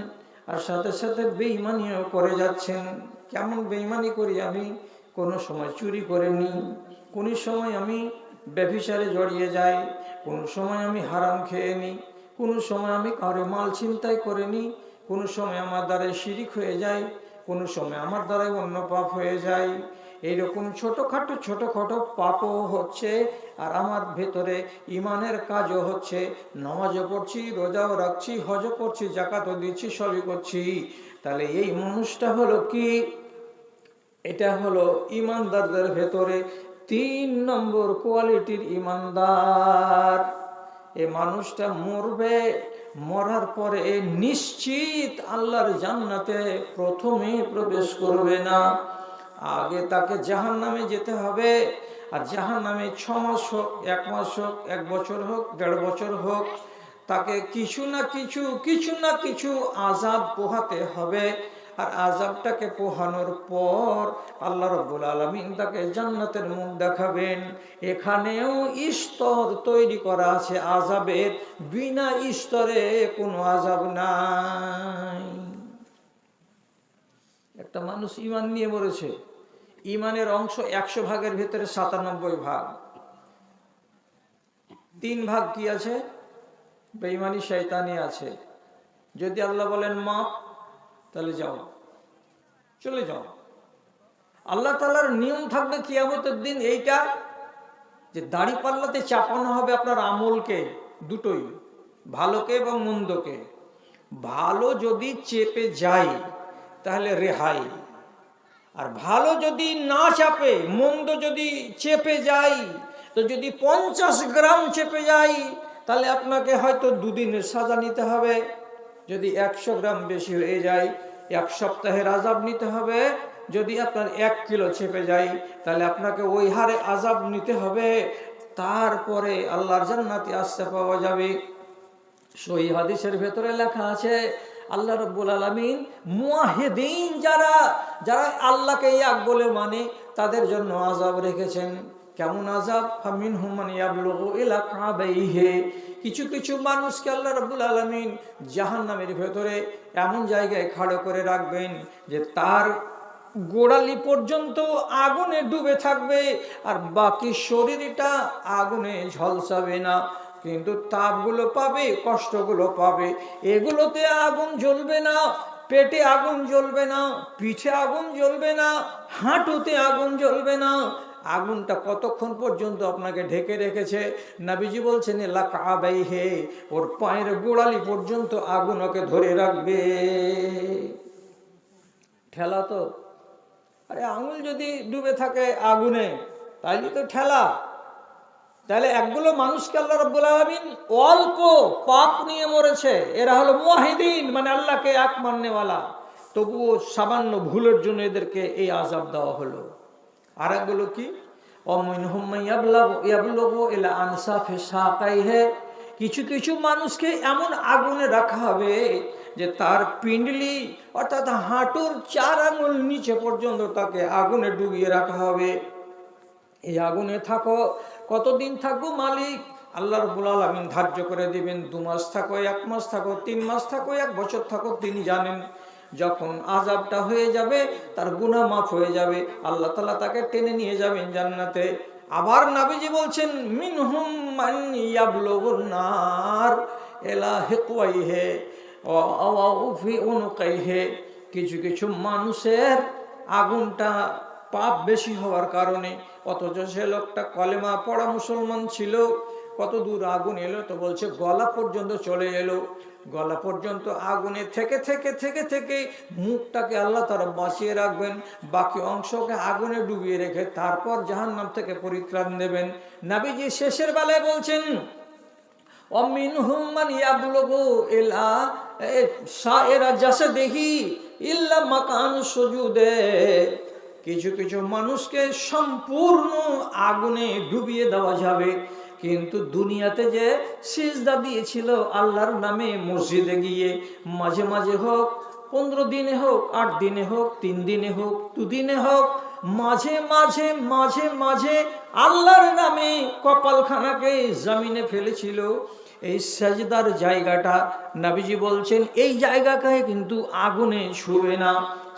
আর সাথে সাথে বেঈমানিও করে যাচ্ছেন। কেমন বেঈমানি করি আমি? কোনো সময় চুরি করে নিই, কোনো সময় আমি ব্যভিচারে জড়িয়ে যাই, কোনো সময় আমি হারাম খেয়ে নিই, কোনো সময় আমি কারো মাল ছিনতাই করে নিই, কোনো সময় আমার দ্বারা শিরিক হয়ে যায়, কোনো সময় আমার দ্বারাই অন্য পাপ হয়ে যায়, এইরকম ছোটখাটো পাপও হচ্ছে। আর আমার ভেতরে ইমানের কাজও হচ্ছে, নামাজও পড়ছি, রোজাও রাখছি, হজও করছি, জাকাতও দিচ্ছি, সবই করছি। তাহলে এই মানুষটা হলো কি? এটা হলো ইমানদারদের ভেতরে 3 নম্বর কোয়ালিটির ইমানদার। এ মানুষটা মরবে, মরার পরে নিশ্চিত আল্লাহর জান্নাতে প্রথমে প্রবেশ করবে না, আগে তাকে জাহান্নামে যেতে হবে। আর জাহান্নামে 6 মাস হোক, 1 মাস হোক, 1 বছর হোক, 1.5 বছর হোক, তাকে কিছু না কিছু আযাব পোহাতে হবে। আর আযাবটাকে পোহানোর পর আল্লাহ রাব্বুল আলামিন তাকে জান্নাতের মুখ দেখাবেন। এখানেও স্তর তৈরি করা আছে আযাবের, বিনা স্তরে কোনো আযাব নাই। একটা মানুষ ঈমান নিয়ে মরেছে, ঈমানের অংশ 100 ভাগের ভিতরে 97 ভাগ, 3 ভাগ কি আছে? বেঈমানি, শয়তানি আছে। যদি আল্লাহ বলেন মাপ, তাহলে যাও, চলে যাও। আল্লাহ তাআলার নিয়ম থাকবে কিয়ামতের দিন এইটা, যে দাড়ি পাল্লাতে চাপানো হবে আপনার আমলকে, দুটোই, ভালোকে এবং মন্দকে। ভালো যদি চেপে যায় তাহলে রেহাই, আর ভালো যদি না চাপে, মন্দ যদি চেপে যায়, তো যদি 50 গ্রাম চেপে যায় তাহলে আপনাকে হয়তো 2 দিনের সাজা নিতে হবে। যদি 100 গ্রাম বেশি হয়ে যায় 1 সপ্তাহের আযাব নিতে হবে। যদি আপনার 1 কিলো চেপে যায় তাহলে আপনাকে ওই হারে আযাব নিতে হবে। তারপরে আল্লাহর জান্নাতে আসতে পাওয়া যাবে। সহিহ হাদিসের ভেতরে লেখা আছে, আল্লাহ রাব্বুল আলামিন মুয়াহিদিন যারা আল্লাহকে এক বলে মানে, তাদের জন্য আযাব রেখেছেন। কেমন আযাব? ফামিনহুম মান ইয়াবলুগু ইলা কাবাইহি। কিছু মানুষকে আল্লাহ রাব্বুল আলামিন জাহান্নামের ভেতরে এমন জায়গায় খাড়া করে রাখবেন যে তার গোড়ালি পর্যন্ত আগুনে ডুবে থাকবে, আর বাকি শরীরটা আগুনে ঝলসাবে না, কিন্তু তাপগুলো পাবে, কষ্টগুলো পাবে। এগুলোতে আগুন জ্বলবে না, পেটে আগুন জ্বলবে না, পিঠে আগুন জ্বলবে না, হাঁটুতে আগুন জ্বলবে না। আগুনটা কতক্ষণ পর্যন্ত আপনাকে ঢেকে রেখেছে? নবীজি বলছেন লা কাবাইহি, ওর পায়ের গোড়ালি পর্যন্ত আগুন ওকে ধরে রাখবে। ঠেলা তো, আরে আঙুল যদি ডুবে থাকে আগুনে তাইলে তো ঠেলা। তাহলে একগুলো মানুষকে আল্লাহ রাব্বুল আলামিন অল্প পাপ নিয়ে মরেছে, এরা হলো মুয়াহিদিন, মানে আল্লাহকে এক মাননেওয়ালা, তবুও সামান্য ভুলের জন্য এদেরকে এই আযাব দেওয়া হলো। আর একগুলো কি? অমিনহুম মান ইয়াবলুগু ইলা আনসাফি সাকাইহি। কিছু মানুষকে এমন আগুনে রাখা হবে যে তার পিণ্ডলি অর্থাৎ হাঁটুর 4 আঙুল নিচে পর্যন্ত তাকে আগুনে ডুবিয়ে রাখা হবে। এই আগুনে থাকো, কতদিন থাকবো মালিক? আল্লাহ রাব্বুল আলামিন ধার্য করে দিবেন। 2 মাস থাকো, 1 মাস থাকো, 3 মাস থাকো, 1 বছর থাকো, তিনি জানেন। যখন আযাবটা হয়ে যাবে, তার গুনাহ মাফ হয়ে যাবে, আল্লাহ তাআলা তাকে টেনে নিয়ে যাবেন জান্নাতে। আবার নবীজি বলছেন মিনহুম মান ইয়াবলুগুন নার ইলা হিকওয়াইহি ওয়া ফি উনকাইহি। কিছু মানুষের আগুনটা পাপ বেশি হওয়ার কারণে, অথচ সে লোকটা কলেমা পড়া মুসলমান ছিল, কত দূর আগুন এলো? তো বলছে গলা পর্যন্ত চলে এলো। গলা পর্যন্ত আগুনে থেকে মুখটাকে আল্লাহ তাআলা বাঁচিয়ে রাখবেন, বাকি অংশকে আগুনে ডুবিয়ে রেখে তারপর জাহান্নাম থেকে পরিত্রাণ দেবেন। নবীজি শেষের বেলায় বলছেন অমিনহুম মান ইয়াবলুগু ইলা সাইরা জাসাদিহি ইল্লা মাকান সুজুদে। কিছু মানুষকে সম্পূর্ণ আগুনে ডুবিয়ে দেওয়া যাবে, কিন্তু দুনিয়াতে যে সিজদা দিয়েছিল আল্লাহর নামে মসজিদে গিয়ে, মাঝে মাঝে হোক, 15 দিনে হোক, 8 দিনে হোক, 3 দিনে হোক, 2 দিনে হোক, মাঝে মাঝে আল্লাহর নামে কপালখানাকে জমিনে ফেলেছিল, এই সাজদার জায়গাটা নবীজি বলছেন এই জায়গাকে কিন্তু আগুনে ছুঁবে না,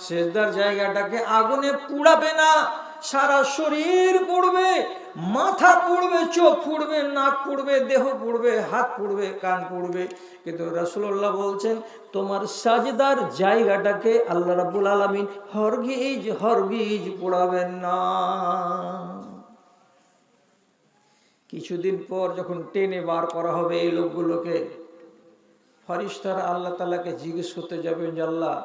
সাজদার জায়গাটাকে আগুনে পুড়াবে না, সারা শরীর পুড়বে, মাথা পুড়বে, চোখ পুড়বে, নাক পুড়বে, দেহ পুড়বে, হাত পুড়বে, কান পুড়বে। কিন্তু রাসূলুল্লাহ বলছেন তোমার সাজদার জায়গাটাকে আল্লাহ রাব্বুল আলামিন হরগিজ পোড়াবেন না। কিছুদিন পর যখন টেনে বার করা হবে এই লোকগুলোকে, ফেরেশতারা আল্লাহ তাআলাকে জিজ্ঞেস করতে যাবেন যে আল্লাহ,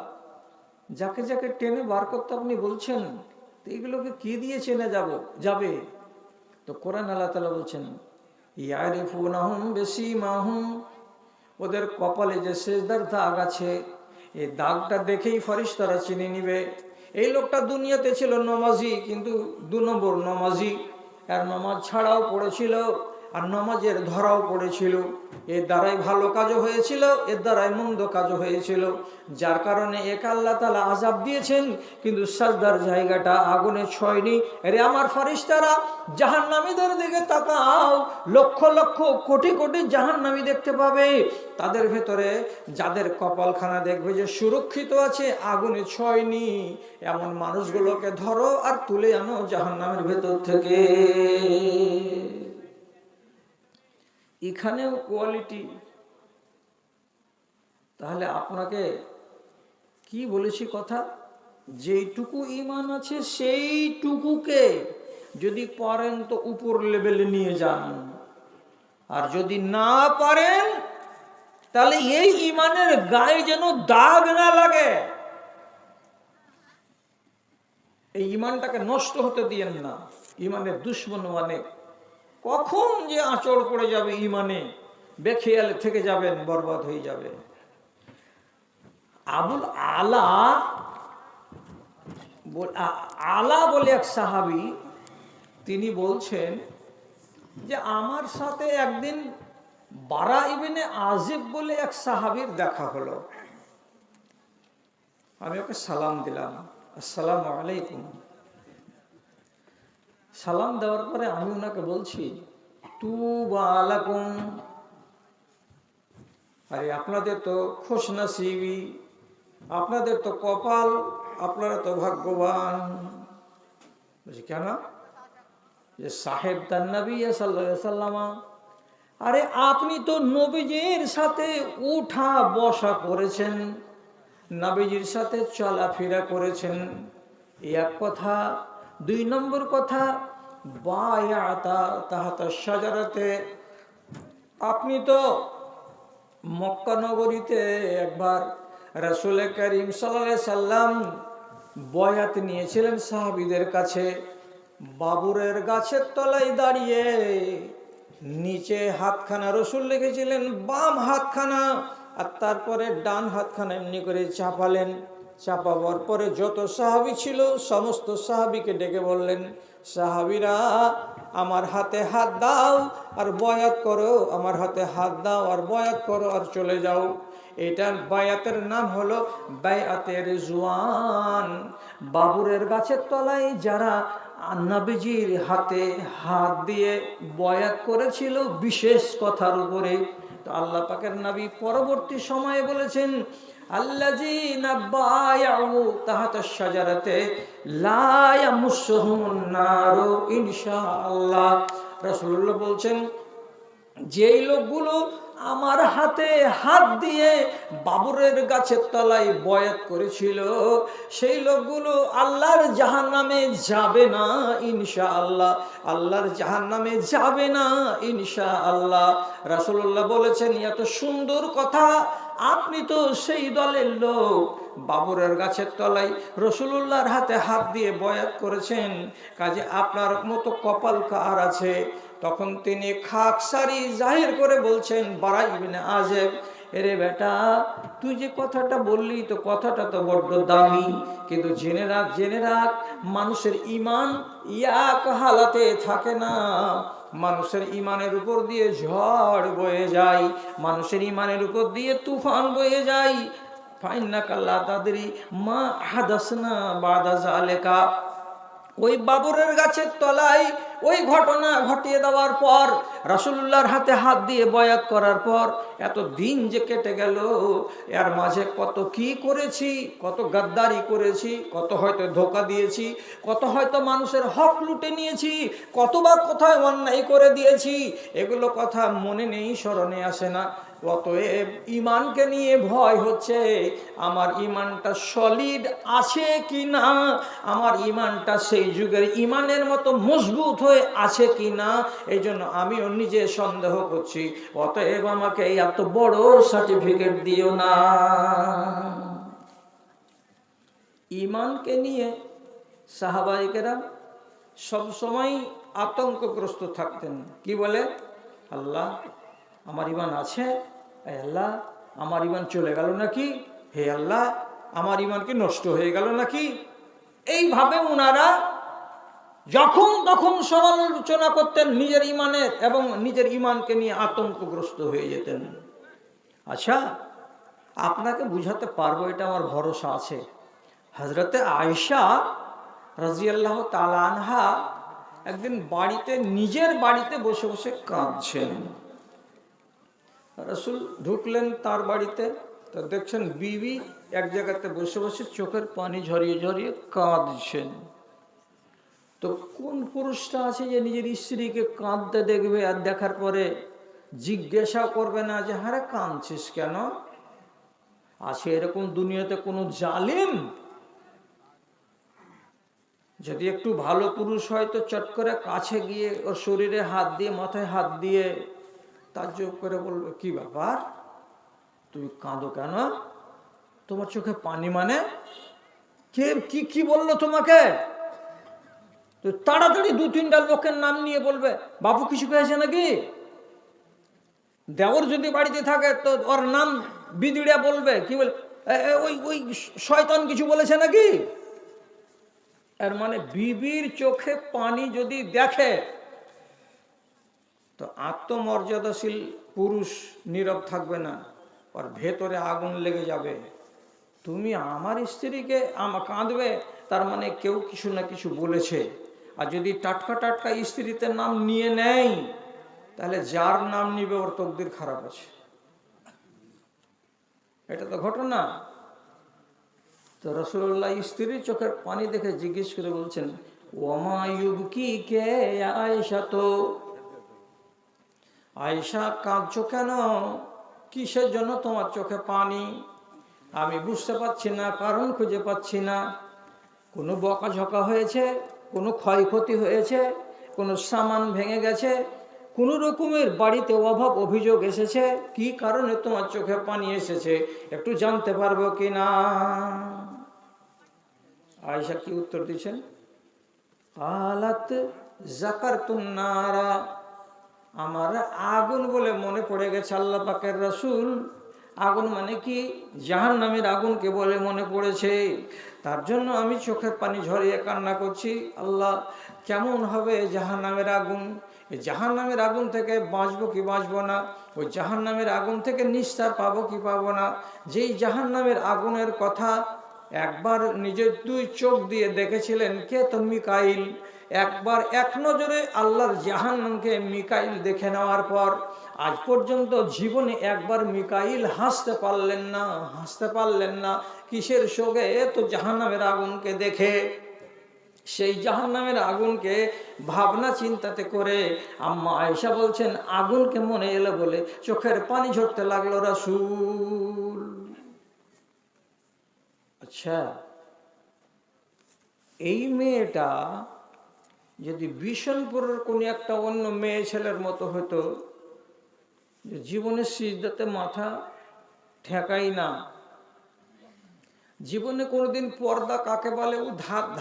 যাকে যাকে টেনে বার করতে আপনি বলছেন, তো এগুলোকে কি দিয়ে চেনে যাবে? তো কোরআন আল্লাহ তাআলা বলছেন ইয়ারিফুনাহুম বিসীমাহুম, ওদের কপালে যে সেজদার দাগ আছে, এই দাগটা দেখেই ফেরেশতারা চিনে নিবে এই লোকটা দুনিয়াতে ছিল নমাজি, কিন্তু 2 নম্বর নমাজি। আর নমাজ ছাড়াও পড়েছিল, আর নমাজের ধরাও পড়েছিল। এর দ্বারাই ভালো কাজও হয়েছিল, এর দ্বারাই মন্দ কাজও হয়েছিল, যার কারণে একে আল্লাহ তাআলা আযাব দিয়েছেন, কিন্তু সাজদার জায়গাটা আগুনে ছোঁয়নি। আরে আমার ফেরেশতারা, জাহান্নামীদের দিকে তাকাও, লক্ষ লক্ষ কোটি কোটি জাহান্নামী দেখতে পাবে। তাদের ভেতরে যাদের কপালখানা দেখবে যে সুরক্ষিত আছে, আগুনে ছোঁয়নি, এমন মানুষগুলোকে ধরো আর তুলে আনো জাহান্নামের ভেতর থেকে। এখানেও কোয়ালিটি। তাহলে আপনাকে কি বলেছি কথা, যেইটুকু ঈমান আছে সেইটুকুকে যদি পারেন তো উপর লেভেলে নিয়ে যান, আর যদি না পারেন তাহলে এই ঈমানের গায়ে যেন দাগ না লাগে। এই ঈমানটাকে নষ্ট হতে দিয়েন না। ঈমানের দুশমন অনেক, কখন যে আঁচড় পড়ে যাবে ঈমানে, বেখেয়ালে থেকে যাবেন, বরবাদ হয়ে যাবে। আবুল আলা বলে এক সাহাবী, তিনি বলছেন যে আমার সাথে একদিন বারা ইবনে আজিব বলে এক সাহাবীর দেখা হলো। আমি ওকে সালাম দিলাম, আসসালামু আলাইকুম। সালাম দেওয়ার পরে আমি ওনাকে বলছি তুবা লাকুম, আরে আপনাদের তো খুশনসিবি, আপনাদের তো কপাল, আপনারা তো ভাগ্যবান। বলছি কেন? যে সাহেব তার নবী সাল্লাল্লাহু আলাইহি ওয়াসাল্লাম, আরে আপনি তো নবীজির সাথে উঠা বসা করেছেন, নবীজির সাথে চলাফেরা করেছেন, এক কথা। 2 নম্বর কথা, বায়াতা তাহতা শাজারাতে, আপনি তো মক্কা নগরীতে একবার রাসূল করিম সাল্লাল্লাহু আলাইহি সাল্লাম বয়াত নিয়েছিলেন সাহাবীদের কাছে। বাবুরের গাছের তলায় দাঁড়িয়ে নিচে হাতখানা রসুল রেখেছিলেন, বাম হাতখানা, আর তারপরে ডান হাতখানা এমনি করে চাপালেন। চাপাবার পরে যত সাহাবী ছিল সমস্ত সাহাবীকে ডেকে বললেন, সাহাবীরা আমার হাতে হাত দাও আর বয়াত করো, আমার হাতে হাত দাও আর বয়াত করো আর চলে যাও। এটার বায়াতের নাম হলো বায়াতে রিজওয়ান। বাবুরের গাছের তলায় যারা নবীজির হাতে হাত দিয়ে বয়াত করেছিল বিশেষ কথার উপরে, তো আল্লাহ পাকের নবী পরবর্তী সময়ে বলেছেন আল্লাযীনা বায়াউ তাহতা শাজারাতে লা ইয়ামুসুহুমুন নারু ইনশাআল্লাহ। রাসূলুল্লাহ বলছেন যেই লোকগুলো আমার হাতে হাত দিয়ে বাবুরের গাছের তলায় বয়াত করেছিল, সেই লোকগুলো আল্লাহর জাহান্নামে যাবে না ইনশাআল্লাহ, আল্লাহর জাহান্নামে যাবে না ইনশাআল্লাহ। রাসূলুল্লাহ বলেছেন এত সুন্দর কথা, আপনি তো সেই দলের লোক, বাবুরের গাছের তলায় রাসূলুল্লাহর হাতে হাত দিয়ে বয়াত করেছেন, কাজে আপনার মতো কপাল কার আছে? তখন তিনি খাকসারি জাহির করে বলছেন বারা ইবনে আযিব, এরে বেটা, তুই যে কথাটা বললি তো কথাটা তো বড্ড দামি, কিন্তু জেনে রাখ মানুষের ঈমান এক হালাতে থাকে না। মানুষের ঈমানের উপর দিয়ে ঝড় বয়ে যায়, মানুষের ঈমানের উপর দিয়ে তুফান বয়ে যায়। ফাইন্নাকা লা তাদরি মা হাদাসনা বাদা যালিকা। ওই বাবুরের গাছের তলায় ওই ঘটনা ঘটিয়ে দেওয়ার পর রাসূলুল্লাহর হাতে হাত দিয়ে বয়াত করার পর এত দিন যে কেটে গেল, এর মাঝে কত কি করেছি, কত গাদ্দারি করেছি, কত হয়তো ধোঁকা দিয়েছি, কত হয়তো মানুষের হক লুটে নিয়েছি, কতবার কোথায় অন্যায় করে দিয়েছি, এগুলো কথা মনে নেই, স্মরণে আসে না। অতএব ইমানকে নিয়ে ভয় হচ্ছে, আমার ইমানটা সলিড আছে কি না, আমার ইমানটা সেই যুগের ইমানের মতো মজবুত হয়ে আছে কি না, এই জন্য আমিও নিজে সন্দেহ করছি। অতএব আমাকে এত বড় সার্টিফিকেট দিও না। ইমানকে নিয়ে সাহাবায়ে কেরাম সবসময় আতঙ্কগ্রস্ত থাকতেন। কি বলে? আল্লাহ, আমার ইমান আছে? হে আল্লাহ, আমার ইমান চলে গেল নাকি? হে আল্লাহ, আমার ইমান কি নষ্ট হয়ে গেল নাকি? এইভাবে ওনারা যখন তখন সমালোচনা করতেন নিজের ইমানের, এবং নিজের ইমানকে নিয়ে আতঙ্কগ্রস্ত হয়ে যেতেন। আচ্ছা, আপনাকে বুঝাতে পারবো, এটা আমার ভরসা আছে। হযরতে আয়েশা রাদিয়াল্লাহু তাআলা আনহা একদিন বাড়িতে, নিজের বাড়িতে বসে বসে কাঁদছেন। রাসূল ঢুকলেন তার বাড়িতে, তো দেখছেন বিবি এক জায়গাতে বসে বসে চোখের পানি ঝরিয়ে ঝরিয়ে কাঁদছেন। তো কোন পুরুষটা আছে যে নিজের স্ত্রীকে কাঁদতে দেখবে আর দেখার পরে জিজ্ঞাসা করবে না যে হারে কাঁদছিস কেন? আছে এরকম দুনিয়াতে কোনো জালিম? যদি একটু ভালো পুরুষ হয় তো চট করে কাছে গিয়ে ওর শরীরে হাত দিয়ে, মাথায় হাত দিয়ে তাজ্জব করে বলবে, কি ব্যাপার, তুমি কাঁদো কেন? তোমার চোখে পানি মানে কে, কি কি বললো তোমাকে? তো তাড়াতাড়ি দু তিনটা লোকের নাম নিয়ে বলবে, বাবু কিছু পেয়েছে নাকি? দেওর যদি বাড়িতে থাকে তো ওর নাম বিদিড়া বলবে, কি বলে, ওই ওই শয়তান কিছু বলেছে নাকি? এর মানে বিবির চোখে পানি যদি দেখে তো আত্মমর্যাদাশীল পুরুষ নীরব থাকবে না, ওর ভেতরে আগুন লেগে যাবে। তুমি আমার স্ত্রীকে কাঁদবে, তার মানে কেউ কিছু না কিছু বলেছে। আর যদি টাটকা টাটকা স্ত্রীতে নাম নিয়ে নেয়, তাহলে যার নাম নিবে ওর তকদির খারাপ আছে। এটা তো ঘটনা। তো রাসূলুল্লাহ স্ত্রীর চোখের পানি দেখে জিজ্ঞেস করে বলছেন, ওমা ইউবকিকে আয়েশা, তো আয়েশা কাঁদছো কেন? কিসের জন্য তোমার চোখে পানি? আমি বুঝতে পারছি না, কারণ খুঁজে পাচ্ছি না। কোনো বকাঝকা হয়েছে, কোনো ক্ষয়ক্ষতি হয়েছে, কোনো সামান ভেঙে গেছে, কোনো রকমের বাড়িতে অভাব অভিযোগ এসেছে, কি কারণে তোমার চোখে পানি এসেছে একটু জানতে পারবো কি না? আয়েশা কি উত্তর দিচ্ছেন? আলাত যাকারতুন নারা, আমার আগুন বলে মনে পড়ে গেছে আল্লাহ পাকের রাসূল। আগুন মানে কি? জাহান্নামের আগুনকে বলে মনে পড়েছে, তার জন্য আমি চোখের পানি ঝরিয়ে কান্না করছি। আল্লাহ, কেমন হবে জাহান্নামের আগুন? এই জাহান্নামের আগুন থেকে বাঁচবো কি বাঁচবো না? ওই জাহান্নামের আগুন থেকে নিস্তার পাবো কি পাবো না? যেই জাহান্নামের আগুনের কথা একবার নিজের দুই চোখ দিয়ে দেখেছিলেন কে? তো মিকাইল। একবার এক নজরে আল্লাহর জাহান্নামকে মিকাইল দেখে নেওয়ার পর আজ পর্যন্ত জীবনে একবার মিকাইল হাসতে পারলেন না, হাসতে পারলেন না। কিসের শোকে? তো জাহান্নামের আগুনকে দেখে। সেই জাহান্নামের আগুনকে ভাবনা চিন্তাতে করে আম্মা আয়েশা বলছেন, আগুনকে মনে এলো বলে চোখের পানি ঝরতে লাগলো রাসূল। আচ্ছা, এই মেয়েটা যদি বিশনপুরের কোনো একটা অন্য মেয়ে ছেলের মতো হতো, যে জীবনে সিজদাতে মাথা ঠেকাই না, জীবনে কোনোদিন পর্দা কাকে বলে ও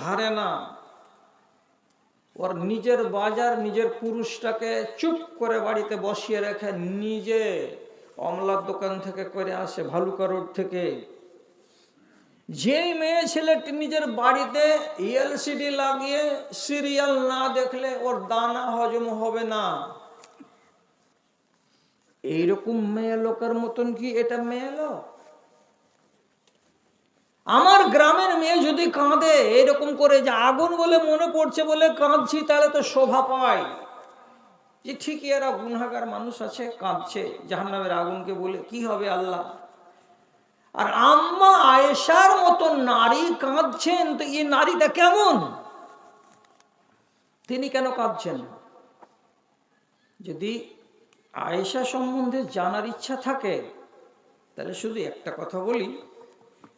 ধারে না, ওর নিজের বাজার, নিজের পুরুষটাকে চুপ করে বাড়িতে বসিয়ে রেখে নিজে অমলার দোকান থেকে করে আসে, ভালুকা রোড থেকে। যেই মেয়ে ছেলেটি নিজের বাড়িতে এলসিডি লাগিয়ে সিরিয়াল না দেখলে ওর দানা হজম হবে না, এইরকম মেয়ে লোকের মতন কি এটা মেয়ে লোক? আমার গ্রামের মেয়ে যদি কাঁদে এরকম করে যে আগুন বলে মনে পড়ছে বলে কাঁদছি, তাহলে তো শোভা পায়। যে ঠিকই এরা গুনাহগার মানুষ আছে, কাঁদছে জাহান্নামের আগুনকে বলে, কি হবে আল্লাহ? আর আম্মা আয়েশার মতো নারী কাঁদছেন, তো এই নারীটা কেমন? তিনি কেন কাঁদছেন? যদি আয়েশা সম্বন্ধে জানার ইচ্ছা থাকে তাহলে শুধু একটা কথা বলি,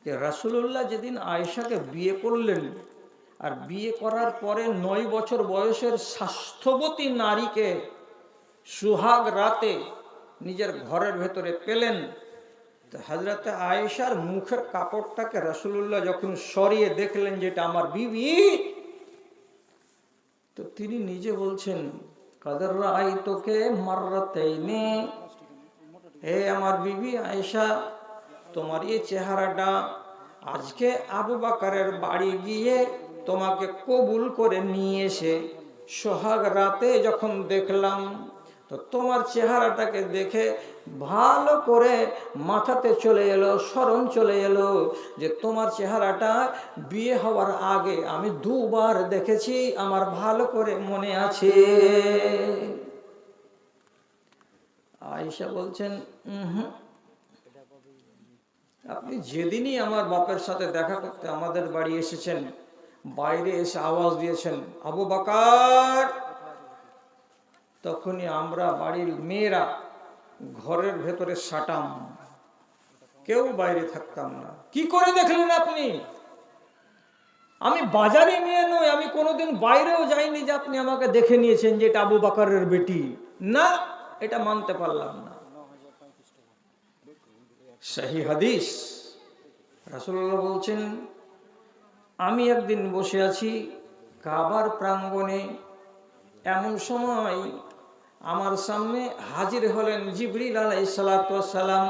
যে রাসূলুল্লাহ যেদিন আয়েশাকে বিয়ে করলেন, আর বিয়ে করার পরে 9 বছর বয়সের স্বাস্থ্যবতী নারীকে সুহাগ রাতে নিজের ঘরের ভেতরে পেলেন, তো হযরতে আয়েশার মুখের কাপড়টাকে রাসূলুল্লাহ যখন সরিয়ে দেখলেন যে এটা আমার বিবি, তো তিনি নিজে বলছেন, কাদর রাআইতুকে মাররাতাইনি, হে আমার বিবি আয়েশা, তোমার এই চেহারাটা আজকে আবু বকরের বাড়ি গিয়ে তোমাকে কবুল করে নিয়ে এসে সোহাগ রাতে যখন দেখলাম, তো তোমার চেহারাটাকে দেখে ভালো করে মাথাতে চলে এলো, স্মরণ চলে এলো যে তোমার চেহারাটা বিয়ে হওয়ার আগে আমি 2 বার দেখেছি, আমার ভালো করে মনে আছে। আয়েশা বলছেন, আপনি যেদিনই আমার বাপের সাথে দেখা করতে আমাদের বাড়ি এসেছেন, বাইরে এসে আওয়াজ দিয়েছেন আবু বকর, তখনই আমরা বাড়ির মেয়েরা ঘরের ভেতরে সাটাম, কেউ বাইরে থাকতাম না। কি করে দেখলেন আপনি? আমি বাজারে মেয়ে নই, আমি কোনোদিন বাইরেও যাইনি যে আপনি আমাকে দেখে নিয়েছেন যে এটা আবু বকরের বেটি। না, এটা মানতে পারলাম না। সহিহ হাদিস, রাসূলুল্লাহ বলছেন, আমি একদিন বসে আছি কাবার প্রাঙ্গণে, এমন সময় আমার সামনে হাজির হলেন জিবরিল আলাইহিস সালাতু ওয়াস সালাম,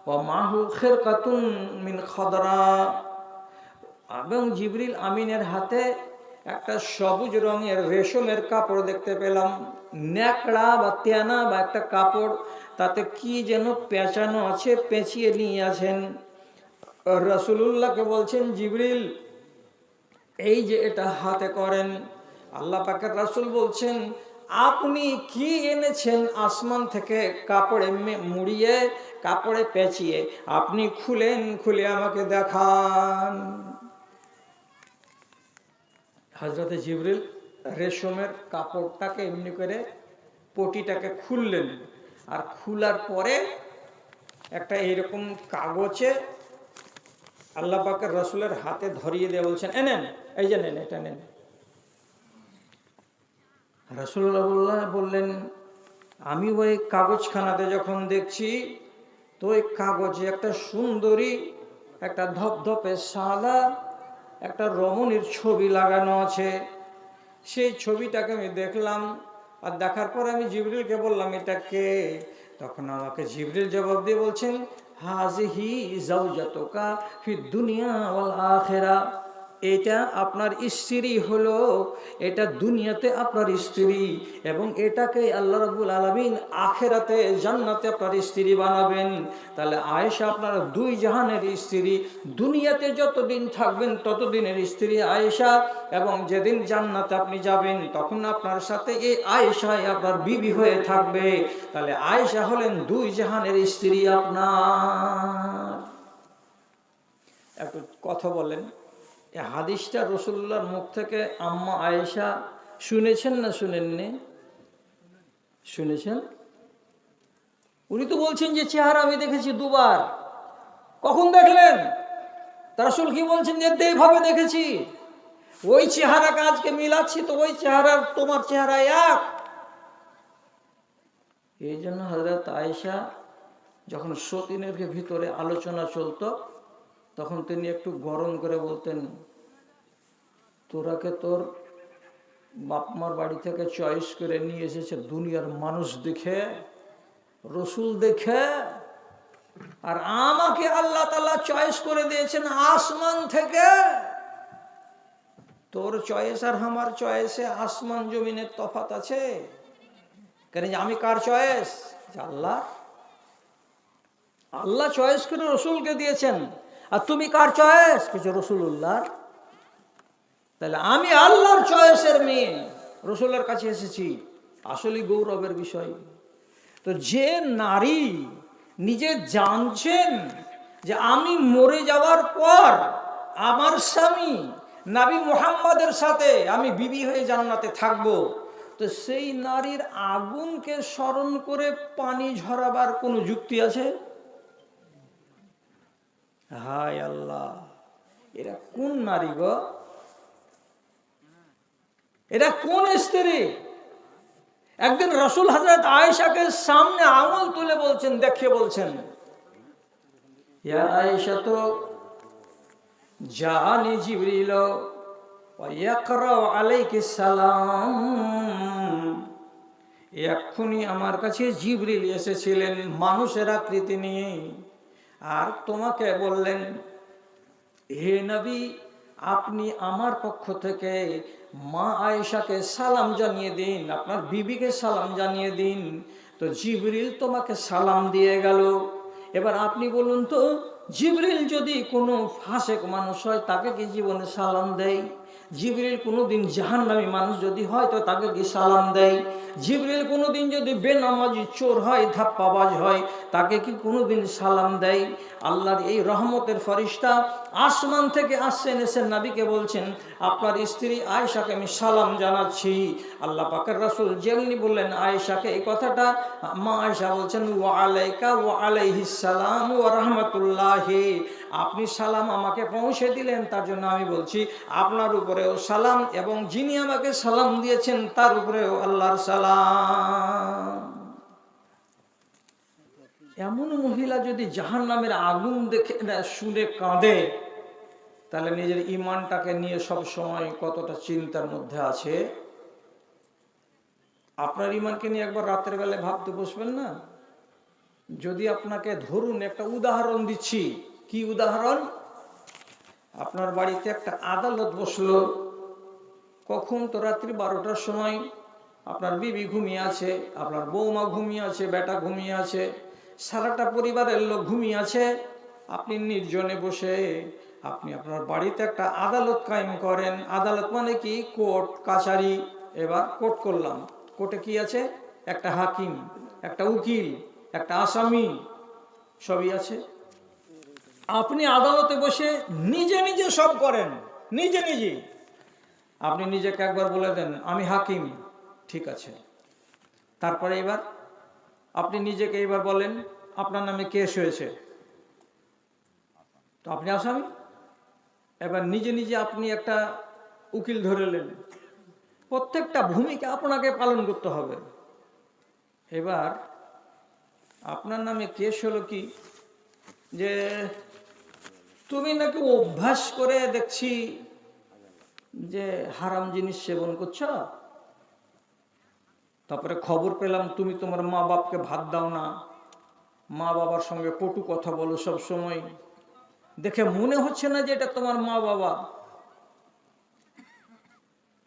ওয়া মাহু খিরকাতুন মিন খাদরা, এবং জিবরিল আমিনের হাতে একটা সবুজ রঙের রেশমের কাপড় দেখতে পেলাম, ন্যাকড়া বা তেনা বা একটা কাপড়, তাতে কি যেন পেঁচানো আছে, পেঁচিয়ে নিয়ে আছেন। রাসূলুল্লাহকে বলছেন, জিবরিল এই যে এটা হাতে করেন। আল্লাহ পাকের রাসূল বলছেন, আপনি কি এনেছেন আসমান থেকে কাপড়ে মুড়িয়ে, কাপড়ে পেঁচিয়ে, আপনি খুলেন, খুলে আমাকে দেখান। হযরতে জিবরিল রেশমের কাপড়টাকে এমনি করে পটিটাকে খুললেন, আর খোলার পরে একটা এরকম কাগজে আল্লাহ পাকের রাসূলের হাতে ধরিয়ে দিয়ে বলছেন, এনেন, এই যে নেন, এটা নেন। রাসূলুল্লাহ বললেন, আমি ওই কাগজখানাতে যখন দেখছি, তো ওই কাগজে একটা সুন্দরী, একটা ধপধপে সাদা একটা রমণীর ছবি লাগানো আছে। সেই ছবিটাকে আমি দেখলাম, আর দেখার পর আমি জিবরিলকে বললাম, এটা কে? তখন আমাকে জিবরিল জবাব দিয়ে বলছেন, হাজিহি জাওজাতুকা ফিদ দুনিয়া ওয়াল আখিরা, এটা আপনার স্ত্রী হলো, এটা দুনিয়াতে আপনার স্ত্রী, এবং এটাকে আল্লাহ রাব্বুল আলামিন আখিরাতে জান্নাতে আপনার স্ত্রী বানাবেন। তাহলে আয়েশা আপনার 2 জাহানের স্ত্রী, দুনিয়াতে যতদিন থাকবেন ততদিনের স্ত্রী আয়েশা, এবং যেদিন জান্নাতে আপনি যাবেন তখন আপনার সাথে এই আয়েশাই আপনার বিবি হয়ে থাকবে। তাহলে আয়েশা হলেন 2 জাহানের স্ত্রী আপনার। একটু কথা বলেন, এই হাদিসটা রাসূলুল্লাহর মুখ থেকে আম্মা আয়েশা শুনেছেন না শুনেননি? শুনেছেন। উনি তো বলছেন যে চেহারা আমি দেখেছি 2 বার। কখন দেখলেন? রাসূল কি বলছেন যে এইভাবে দেখেছি, ওই চেহারাকে আজকে মিলাচ্ছি, তো ওই চেহারার তোমার চেহারা এক। এই জন্য হযরত আয়েশা যখন সতীনের ভিতরে আলোচনা চলতো, তখন তিনি একটু গরম করে বলতেন, তোরাকে তোর বাপমার বাড়ি থেকে চয়েস করে নিয়ে এসেছে দুনিয়ার মানুষ দেখে, রসুল দেখে, আর আমাকে আল্লাহ তাআলা চয়েস করে দিয়েছেন আসমান থেকে। তোর চয়েস আর আমার চয়েসে আসমান জমিনের তফাৎ আছে। কেন? আমি কার চয়েস? আল্লাহ। আল্লাহ চয়েস করে রসুলকে দিয়েছেন, আর তুমি কার চয়েস? কিছু রাসূলুল্লাহ। তাহলে আমি আল্লাহর চয়েসের মেয়ে, রসুলের কাছে এসেছি, আসলে গৌরবের বিষয়। তো যে নারী নিজে জানছেন যে আমি মরে যাওয়ার পর আমার স্বামী নবী মুহাম্মাদের সাথে আমি বিবি হয়ে জান্নাতে থাকবো, তো সেই নারীর আগুনকে স্মরণ করে পানি ঝরাবার কোনো যুক্তি আছে? হায় আল্লাহ, এরা কোন নারী গো? এরা কোন স্ত্রী? একদিন রাসূল হযরত আয়েশাকে সামনে আঙুল তুলে বলছেন, দেখিয়ে বলছেন, ইয়া আয়েশা, তো জানি জিবরিল ওয়া ইয়াকরাউ আলাইকিস সালাম, এক্ষুনি আমার কাছে জিবরিল এসেছিলেন মানুষের আকৃতি নিয়ে, আর তোমাকে বললেন, হে নবী, আপনি আমার পক্ষ থেকে মা আয়েশাকে সালাম জানিয়ে দিন, আপনার বিবিকে সালাম জানিয়ে দিন। তো জিবরিল তোমাকে সালাম দিয়ে গেল। এবার আপনি বলুন তো, জিবরিল যদি কোনো ফাসেক মানুষ হয় তাকে কি জীবনে সালাম দেয়? জিবরিল কোনোদিন জাহান্নামী মানুষ যদি হয় তো তাকে কি সালাম দেয়? জিবরিল কোনোদিন যদি বেনামাজি চোর হয়, ধাপ্পাবাজ হয়, তাকে কি কোনোদিন সালাম দেয়? আল্লাহর এই রহমতের ফেরেশতা আসমান থেকে আসছেন, এসে নবীকে বলছেন, আপনার স্ত্রী আয়েশাকে আমি সালাম জানাচ্ছি। আল্লাহ পাকের রাসূল যেমনি বললেন আয়েশাকে এই কথাটা, মা আয়েশা বলছেন, ওয়া আলাইকা ওয়া আলাইহিস সালাম ওয়া রাহমাতুল্লাহি, আপনি সালাম আমাকে পৌঁছে দিলেন, তার জন্য আমি বলছি আপনার উপরেও সালাম, এবং যিনি আমাকে সালাম দিয়েছেন তার উপরেও আল্লাহর সালাম। এমন মহিলা যদি জাহান্নামের আগুন দেখে শুনে কাঁদে, তাহলে নিজের ঈমানটাকে নিয়ে সব সময় কতটা চিন্তার মধ্যে আছে। আপনার ঈমানকে নিয়ে একবার রাতের বেলায় ভাবতে বসবেন না? যদি আপনাকে, ধরুন একটা উদাহরণ দিচ্ছি, কি উদাহরণ? আপনার বাড়িতে একটা আদালত বসলো, কখন তো রাত্রি 12টার সময়, আপনার বিবি ঘুমিয়ে আছে, আপনার বৌমা ঘুমিয়ে আছে, বেটা ঘুমিয়ে আছে, সারাটা পরিবারের লোক ঘুমিয়ে আছে। আপনি নির্জনে বসে আপনি আপনার বাড়িতে একটা আদালত কায়েম করেন। আদালত মানে কি? কোর্ট কাছারি। এবার কোর্ট করলাম, কোর্টে কি আছে? একটা হাকিম, একটা উকিল, একটা আসামি, সবই আছে। আপনি আদালতে বসে নিজে নিজে সব করেন, নিজে নিজে। আপনি নিজেকে একবার বলে দেন আমি হাকিম, ঠিক আছে। তারপরে এবার আপনি নিজেকে এবার বলেন আপনার নামে কেস হয়েছে, তো আপনি আসামি। এবার নিজে নিজে আপনি একটা উকিল ধরেলেন। প্রত্যেকটা ভূমিকা আপনাকে পালন করতে হবে। এবার আপনার নামে কেস হলো কি, যে তুমি নাকি অভ্যাস করে দেখছি যে হারাম জিনিস সেবন করছো। তারপরে খবর পেলাম তুমি তোমার মা বাপকে ভাত দাও না, মা বাবার সঙ্গে কটু কথা বলো সব সময়, দেখে মনে হচ্ছে না যে এটা তোমার মা বাবা।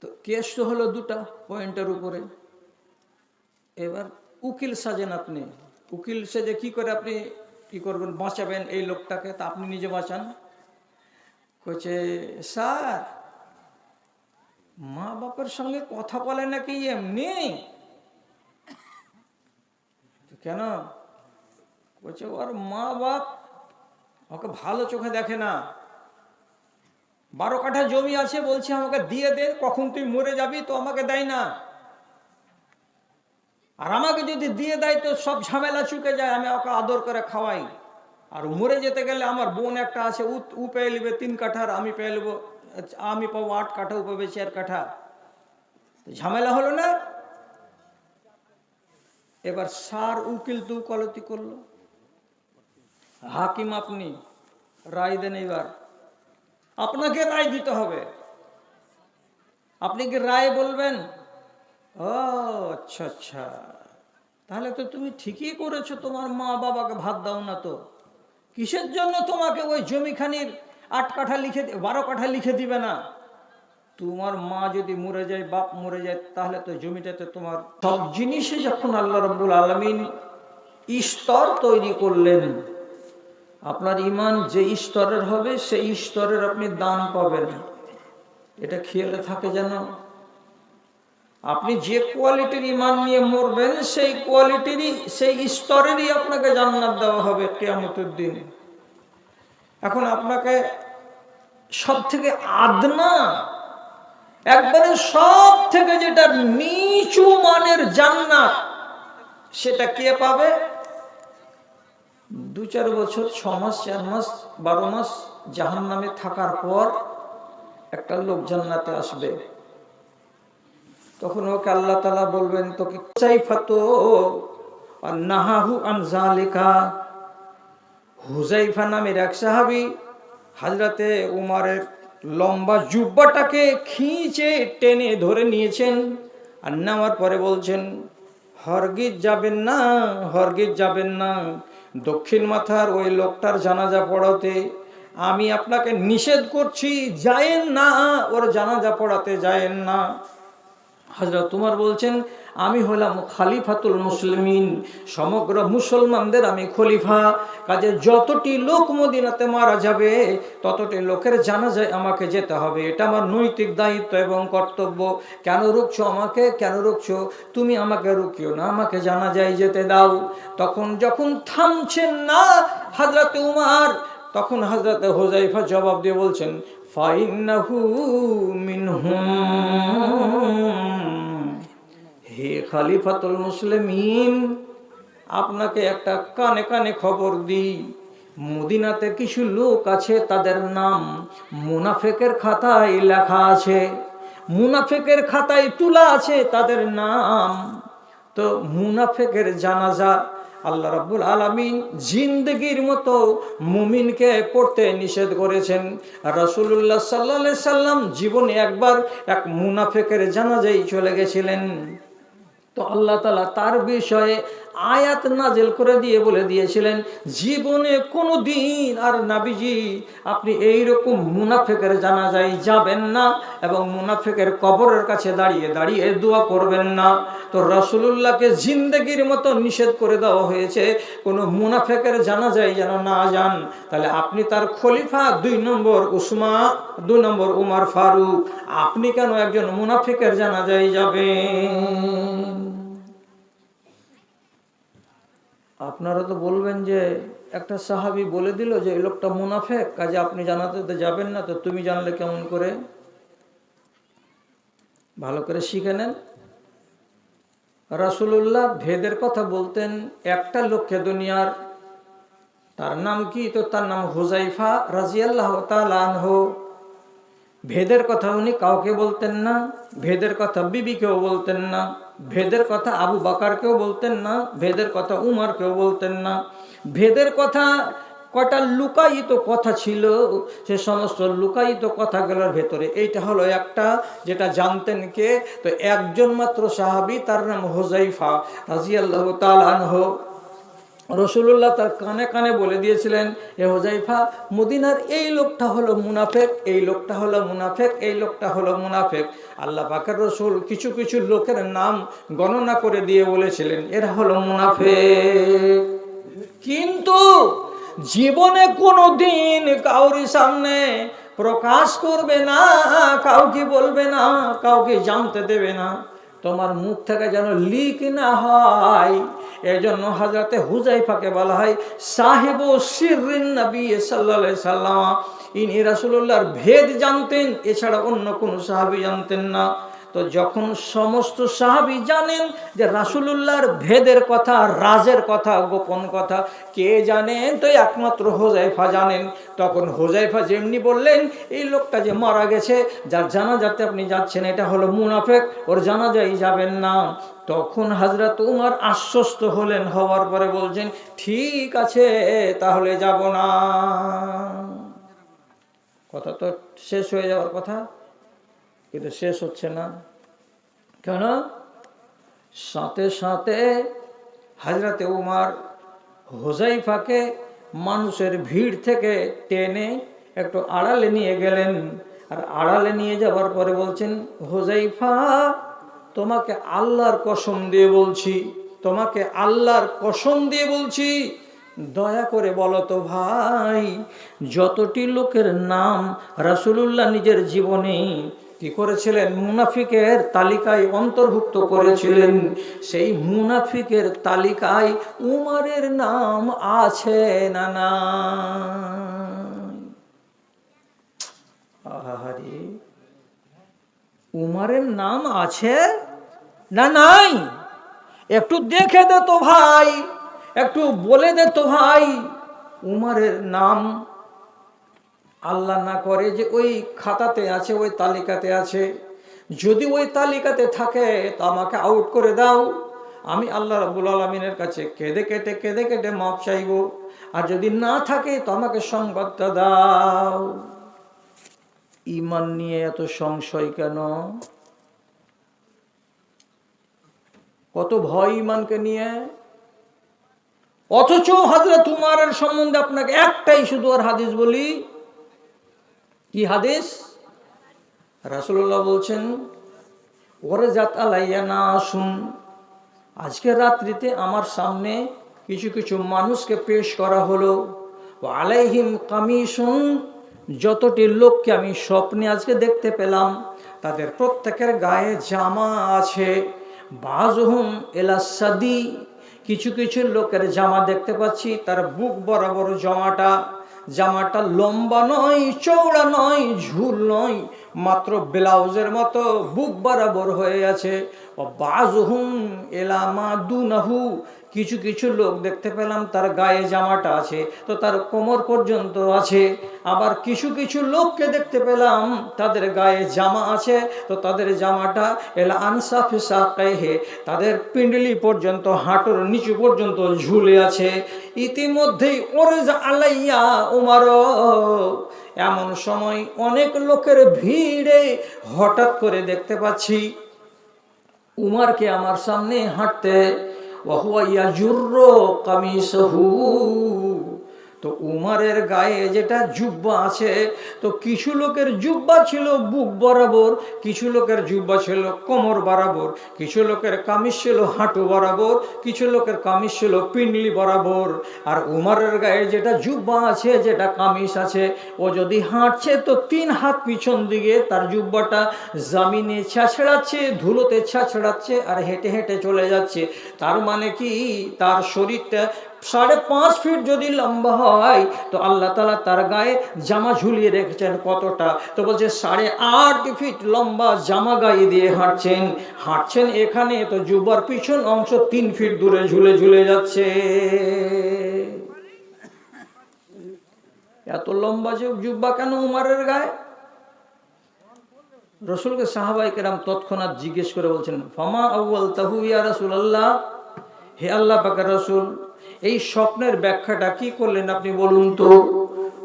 তো কেস তো হলো দুটা পয়েন্টের উপরে। এবার উকিল সাজেন আপনি। উকিল সেজে কি করে আপনি কি করবেন? বাঁচাবেন এই লোকটাকে। তা আপনি নিজে বাঁচান। কইছে, স্যার মা বাপের সঙ্গে কথা বলে নাকি এমনি? কেন? বলছে ওর মা বাপ ওকে ভালো চোখে দেখে না। 12 কাঠা জমি আছে, বলছে আমাকে দিয়ে দে, কখন তুই মরে যাবি তো আমাকে দেয় না। আর আমাকে যদি দিয়ে দেয় তো সব ঝামেলা চুকে যায়, আমি ওকে আদর করে খাওয়াই। আর মরে যেতে গেলে আমার বোন একটা আছে, ও পেয়ে নেবে 3 কাঠার, আমি পেয়ে নেবো, আমি পাবো 8 কাঠা, ও পাবে 4 কাঠা। ঝামেলা হলো না? এবার সার উকিল তো উকালতি করলো, হাকিম আপনি রায় দেন। এবার আপনাকে রায় দিতে হবে। আপনি কি রায় বলবেন? ও আচ্ছা আচ্ছা, তাহলে তো তুমি ঠিকই করেছো, তোমার মা বাবাকে ভাত দাও না তো কিসের জন্য তোমাকে ওই জমিখানির 8 কাঠা লিখে 12 কাঠা লিখে দিবে না? তোমার মা যদি মরে যায়, বাপ মরে যায়, তাহলে তো জমিটাতে তোমার। সব জিনিসে যখন আল্লাহ রাব্বুল আলামিন স্তর তৈরি করলেন, আপনার ঈমান যে স্তরের হবে সেই স্তরের আপনি দান পাবেন। এটা খেয়ালে থাকে যেন। আপনি যে কোয়ালিটির ঈমান নিয়ে মরবেন সেই কোয়ালিটিরই, সেই স্তরেরই আপনাকে জান্নাত দেওয়া হবে কিয়ামতের দিন। এখন আপনাকে সব থেকে আদনা, একবারে সব থেকে যেটা নিচু মানের জান্নাত, সেটা কে পাবে? 2-4 বছর, 6 মাস, 4 মাস, 12 মাস জাহান্নামে থাকার পর একটা লোক জান্নাতে আসবে। তখন ওকে আল্লাহ তাআলা বলবেন, তোকে চাইফাতো নাহাহু আন যালিকা। হুযায়ফা নামের এক সাহাবী হযরতে উমরের লম্বা জুব্বাটাকে খিঁচে টেনে ধরে নিয়েছেন, আর নেওয়ার পরে বলছেন, হরগিজ যাবেন না, হরগিজ যাবেন না দক্ষিণ মাথার ওই লোকটার জানাজা পড়াতে। আমি আপনাকে নিষেধ করছি, যায়েন না, ওর জানাজা পড়াতে যায়েন না। হযরত উমর বলছেন, আমি হলাম খলিফাতুল মুসলিমিন, সমগ্র মুসলমানদের আমি খলিফা। কাজে যতটি লোক মদিনাতে মারা যাবে ততটি লোকের জানাজায় আমাকে যেতে হবে, এটা আমার নৈতিক দায়িত্ব এবং কর্তব্য। কেন রুখছো আমাকে, কেন রুখছো? তুমি আমাকে রুকিও না, আমাকে জানাজায় যেতে দাও। তখন যখন থামছেন না হযরত উমর, তখন হযরত হুযায়ফা জবাব দিয়ে বলছেন, ফাইন্নাহু মিনহুম। হে খলিফাতুল মুসলিমিন, আপনাকে একটা কানে কানে খবর দিই, মদিনাতে কিছু লোক আছে, তাদের নাম মুনাফিকের খাতায় লেখা আছে, মুনাফিকের খাতায় তোলা আছে তাদের নাম। তো মুনাফিকের জানাজা আল্লাহ রাব্বুল আলামিন জিন্দেগির মতো মুমিনকে পড়তে নিষেধ করেছেন। রাসূলুল্লাহ সাল্লাল্লাহু আলাইহি সাল্লাম জীবনে একবার এক মুনাফিকের জানাজায় চলে গেছিলেন। তো আল্লাহ তাআলা তার বিষয়ে আয়াত নাজিল করে দিয়ে বলে দিয়েছিলেন, জীবনে কোনো দিন আর নবীজি আপনি এইরকম মুনাফিকের জানাজায় যাবেন না এবং মুনাফিকের কবরের কাছে দাঁড়িয়ে দাঁড়িয়ে দোয়া করবেন না। তো রাসূলুল্লাহকে জিন্দেগির মতো নিষেধ করে দেওয়া হয়েছে কোনো মুনাফিকের জানাজায় যেন না যান। তাহলে আপনি তার খলিফা, 2 নম্বর উসমান, 2 নম্বর উমর ফারুক, আপনি কেন একজন মুনাফিকের জানাজায় যাবেন? আপনারা তো বলবেন যে একটা সাহাবী বলে দিল যে এই লোকটা মুনাফিক, কাজে আপনি জানাতে যাবেন না। তো তুমি জানলে কেমন করে? ভালো করে শিখে নেন। রাসূলুল্লাহ ভেদের কথা বলতেন একটা লোককে দুনিয়ার, তার নাম কি? তো তার নাম হুযায়ফা রাদিয়াল্লাহু তাআলা আনহু। ভেদের কথা উনি কাউকে বলতেন না, ভেদের কথা বিবিকেও বলতেন না, ভেদের কথা আবু বকরকেও বলতেন না, ভেদের কথা উমরকেও বলতেন না। ভেদের কথা কয়টা লুকায়িত কথা ছিল, সে সমস্ত লুকায়িত কথাগুলোর ভেতরে এইটা হলো একটা, যেটা জানতেন কে? তো একজন মাত্র সাহাবী, তার নাম হুযায়ফা রাদিয়াল্লাহু তাআলা আনহু। রাসূলুল্লাহ তার কানে কানে বলে দিয়েছিলেন, হে হুযায়ফা, মদিনার এই লোকটা হলো মুনাফিক, এই লোকটা হলো মুনাফিক, এই লোকটা হলো মুনাফিক। আল্লাহ পাকের রাসূল কিছু কিছু লোকের নাম গণনা করে দিয়ে বলেছিলেন এরা হলো মুনাফিক। কিন্তু জীবনে কোনো দিন কাউরি সামনে প্রকাশ করবে না, কাউকে বলবে না, কাউকে জানতে দেবে না, তোমার মুখ থেকে যেন লিক না হয়। এজন্য হযরতে হুযায়ফাকে বলা হয় সাহেব সিররিন নবী সাল্লাল্লাহু আলাইহি সাল্লাম। ইনি রাসূলুল্লাহর ভেদ জানতেন, এছাড়া অন্য কোনো সাহাবী জানতেন না। তো যখন সমস্ত সাহাবী জানেন যে রাসূলুল্লাহর ভেদের কথা, রাজের কথা, গোপন কথা কে জানেন? তো একমাত্র হুযায়ফা জানেন। তখন হুযায়ফা যেমনি বললেন, এই লোকটা যে মারা গেছে, যার জানাজাতে আপনি যাচ্ছেন, এটা হলো মুনাফিক, ওর জানাজায় যাবেন না। তখন হযরত উমর আশ্বস্ত হলেন, হওয়ার পরে বলছেন, ঠিক আছে তাহলে যাব না। কথা তো শেষ হয়ে যাওয়ার কথা, কিন্তু শেষ হচ্ছে না। কেন? সাথে সাথে হযরতে উমর হুযায়ফাকে মানুষের ভিড় থেকে টেনে একটু আড়ালে নিয়ে গেলেন। আর আড়ালে নিয়ে যাওয়ার পরে বলছেন, হুযায়ফা, তোমাকে আল্লাহর কসম দিয়ে বলছি, তোমাকে আল্লাহর কসম দিয়ে বলছি, দয়া করে বলো তো ভাই, যতটি লোকের নাম রাসূলুল্লাহ নিজের জীবনে কি করেছিলেন? মুনাফিকের তালিকায় অন্তর্ভুক্ত করেছিলেন। সেই মুনাফিকের তালিকায় উমরের নাম আছে না নাই? আহারে, উমরের নাম আছে না নাই? একটু দেখে দে তো ভাই, একটু বলে দে তো ভাই, উমরের নাম আল্লাহ না করে যে ওই খাতাতে আছে, ওই তালিকাতে আছে। যদি ওই তালিকাতে থাকে তো আমাকে আউট করে দাও, আমি আল্লাহ রাব্বুল আলামিনের কাছে কেঁদে কেটে মাপ চাইব। আর যদি না থাকে তো আমাকে সংবাদটা দাও। ঈমান নিয়ে এত সংশয় কেন? কত ভয় ঈমানকে নিয়ে! অথচ হযরত উমরের সম্বন্ধে আপনাকে একটাই শুধু আর হাদিস বলি। কি হাদিস? রাসূলুল্লাহ বলছেন, ওয়ারাজাত আলাইয়া নাসুন, আজকে রাত্রিতে আমার সামনে কিছু কিছু মানুষকে পেশ করা হলো। ওয়া আলাইহিম কামিসুন, যতটি লোককে আমি স্বপ্নে আজকে দেখতে পেলাম তাদের প্রত্যেকের গায়ে জামা আছে। বাযুহুম ইলা সাদি, কিছু কিছু লোকের জামা দেখতে পাচ্ছি তার বুক বরাবর জামাটা লম্বা নয়, চওড়া নয়, ঝুল নয়, মাত্র ব্লাউজের মতো বুক বরাবর হয়ে আছে। ও বাযুহুম ইলা মা দুনাহু, কিছু কিছু লোক দেখতে পেলাম তার গায়ে জামাটা আছে তো তার কোমর পর্যন্ত আছে। আবার কিছু কিছু লোককে দেখতে পেলাম তাদের গায়ে জামা আছে তো তাদের জামাটা এলা আনসাফি সাকাইহে, তাদের পিণ্ডলি পর্যন্ত, হাঁটুর নিচু পর্যন্ত ঝুলে আছে। ইতিমধ্যেই ওরজা আলাইয়া উমর, এমন সময় অনেক লোকের ভিড়ে হঠাৎ করে দেখতে পাচ্ছি উমরকে আমার সামনে হাঁটতে। ওয়াহুয়া ইয়াজুররু কামিসাহু, তো উমরের গায়ে যেটা জুব্বা আছে, তো কিছু লোকের জুব্বা ছিল বুক বরাবর, কিছু লোকের জুব্বা ছিল কোমর বরাবর, কিছু লোকের কামিজ ছিল হাঁটু বরাবর, কিছু লোকের কামিজ ছিল পিণ্ডলি বরাবর। আর উমরের গায়ে যেটা জুব্বা আছে, যেটা কামিজ আছে, ও যদি হাঁটছে তো 3 হাত পিছন দিকে তার জুব্বাটা জমিনে ছাছড়াচ্ছে, ধুলোতে ছাছড়াচ্ছে আর হেঁটে হেঁটে চলে যাচ্ছে। তার মানে কি, তার শরীরটা 5.5 ফিট যদি লম্বা হয় তো আল্লাহ তাআলা তার গায়ে জামা ঝুলিয়ে রেখেছেন কতটা? তো বলছে 8.5 ফিট লম্বা জামা গায়ে দিয়ে হাঁটছেন এখানে, তো জুব্বার পিছন অংশ 3 ফিট দূরে ঝুলে ঝুলে যাচ্ছে। এত লম্বা জুব্বা কেন উমরের গায়ে? রাসূলকে সাহাবায়ে কেরাম তৎক্ষণাৎ জিজ্ঞেস করে বলছেন, ফামা আউয়ালতাহু ইয়া রাসূলুল্লাহ, হে আল্লাহ পাকের রাসূল, এই স্বপ্নের ব্যাখ্যাটা কি করলেন আপনি বলুন তো।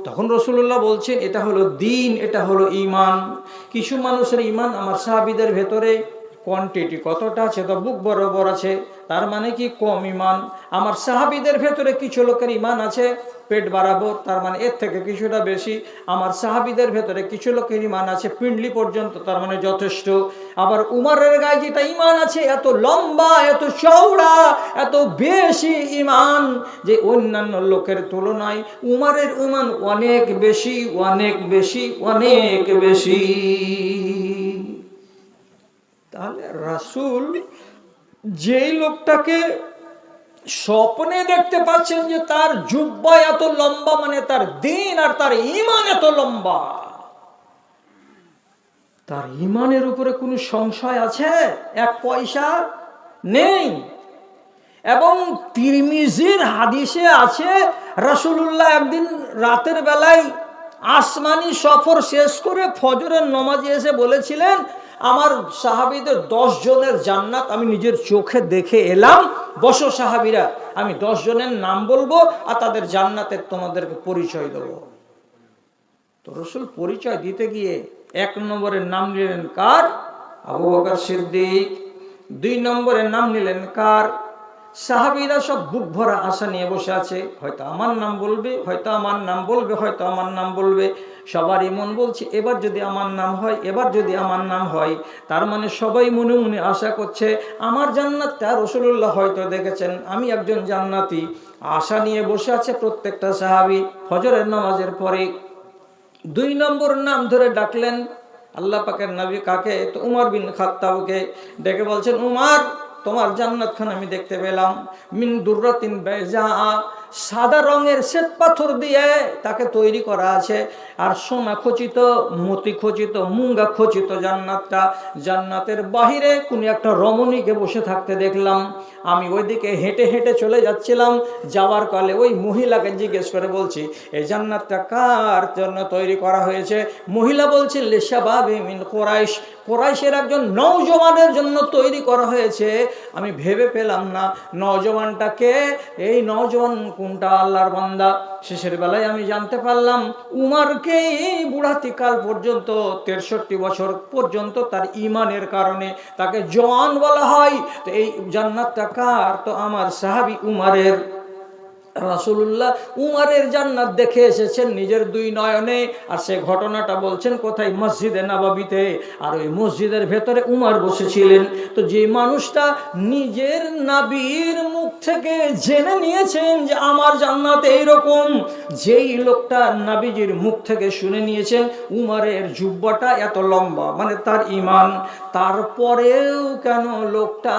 তখন রাসূলুল্লাহ বলছেন, এটা হলো দ্বীন, এটা হলো ঈমান। কিছু মানুষের ঈমান আমার সাহাবীদের ভেতরে কোয়ান্টিটি কতটা আছে, তো বুক বরাবর আছে, তার মানে কি কম ঈমান। আমার সাহাবীদের ভেতরে কিছু লোকের ঈমান আছে পেট বরাবর, তার মানে এর থেকে কিছুটা বেশি। আমার সাহাবীদের ভেতরে কিছু লোকের ঈমান আছে পিণ্ডলি পর্যন্ত, তার মানে যথেষ্ট। আবার উমরের গায়ে যেটা ঈমান আছে, এত লম্বা, এত চওড়া, এত বেশি ঈমান যে অন্যান্য লোকের তুলনায় উমরের ঈমান অনেক বেশি, অনেক বেশি, অনেক বেশি। তাহলে রাসূল যেই লোকটাকে স্বপ্নে দেখতে পাচ্ছেন যে তার জুব্বা এত লম্বা, মানে তার দ্বীন আর তার ঈমান এত লম্বা, তার ঈমানের উপরে কোনো সংশয় আছে? এক পয়সা নেই। এবং তিরমিজির হাদিসে আছে রাসূলুল্লাহ একদিন রাতের বেলায় আসমানি সফর শেষ করে ফজরের নামাজে এসে বলেছিলেন, আমার সাহাবীদের 10 জনের জান্নাত আমি নিজের চোখে দেখে এলাম, বসো সাহাবীরা, আমি 10 জনের নাম বলবো আর তাদের জান্নাতের তোমাদেরকে পরিচয় দেব। তো রাসূল পরিচয় দিতে গিয়ে 1 নম্বরের নাম নিলেন কার? আবু বকর সিদ্দিক। 2 নম্বরের নাম নিলেন কার? সাহাবীরা সব বুক ভরা আশা নিয়ে বসে আছে, হয়তো আমার নাম বলবে, হয়তো আমার নাম বলবে, হয়তো আমার নাম বলবে। সবারই মন বলছে এবার যদি আমার নাম হয়, এবার যদি আমার নাম হয়। তার মানে সবাই মনে মনে আশা করছে আমার জান্নাতটা রাসূলুল্লাহ হয়তো দেখেছেন, আমি একজন জান্নাতি। আশা নিয়ে বসে আছে প্রত্যেকটা সাহাবী। ফজরের নামাজের পরে 2 নম্বর নাম ধরে ডাকলেন, আল্লাহ পাকের নবী কাকে? তো উমর বিন খাত্তাবকে ডেকে বলছেন, উমর, তোমার জান্নাত খান আমি দেখতে পেলাম, মিন দুররাতিন বাইজা, সাদা রঙের শ্বেত পাথর দিয়ে তাকে তৈরি করা আছে, আর সোনা খচিত, মতি খচিত, মুঙ্গা খচিত জান্নাতটা। জান্নাতের বাহিরে কোন একটা রমণীকে বসে থাকতে দেখলাম। আমি ওইদিকে হেঁটে হেঁটে চলে যাচ্ছিলাম, যাওয়ার কালে ওই মহিলাকে জিজ্ঞেস করে বলছি, এই জান্নাতটা কার জন্য তৈরি করা হয়েছে? মহিলা বলছে, লিশাবাবি মিন কুরাইশ, কুরাইশের একজন নওজওয়ানের জন্য তৈরি করা হয়েছে। আমি ভেবে পেলাম না নওজওয়ানটাকে, এই নওজওয়ান কোনটা আল্লাহর বান্দা। শেষের বেলায় আমি জানতে পারলাম উমারকে এই বুড়াতিকাল পর্যন্ত 63 বছর পর্যন্ত তার ইমানের কারণে তাকে জওয়ান বলা হয়। তো এই জান্নাতটা কার? তো আমার সাহাবী উমারের। রাসূলুল্লাহ উমারের জান্নাত দেখে এসেছেন নিজের দুই নয়নে, আর সে ঘটনাটা বলছেন কোথায়? মসজিদে নববীতে। আর ওই মসজিদের ভেতরে উমার বসেছিলেন। তো যে মানুষটা নিজের নবীর মুখ থেকে জেনে নিয়েছেন যে আমার জান্নাত এইরকম, যেই লোকটা নবীজির মুখ থেকে শুনে নিয়েছেন উমারের জুব্বাটা এত লম্বা, মানে তার ঈমান, তারপরেও কেন লোকটা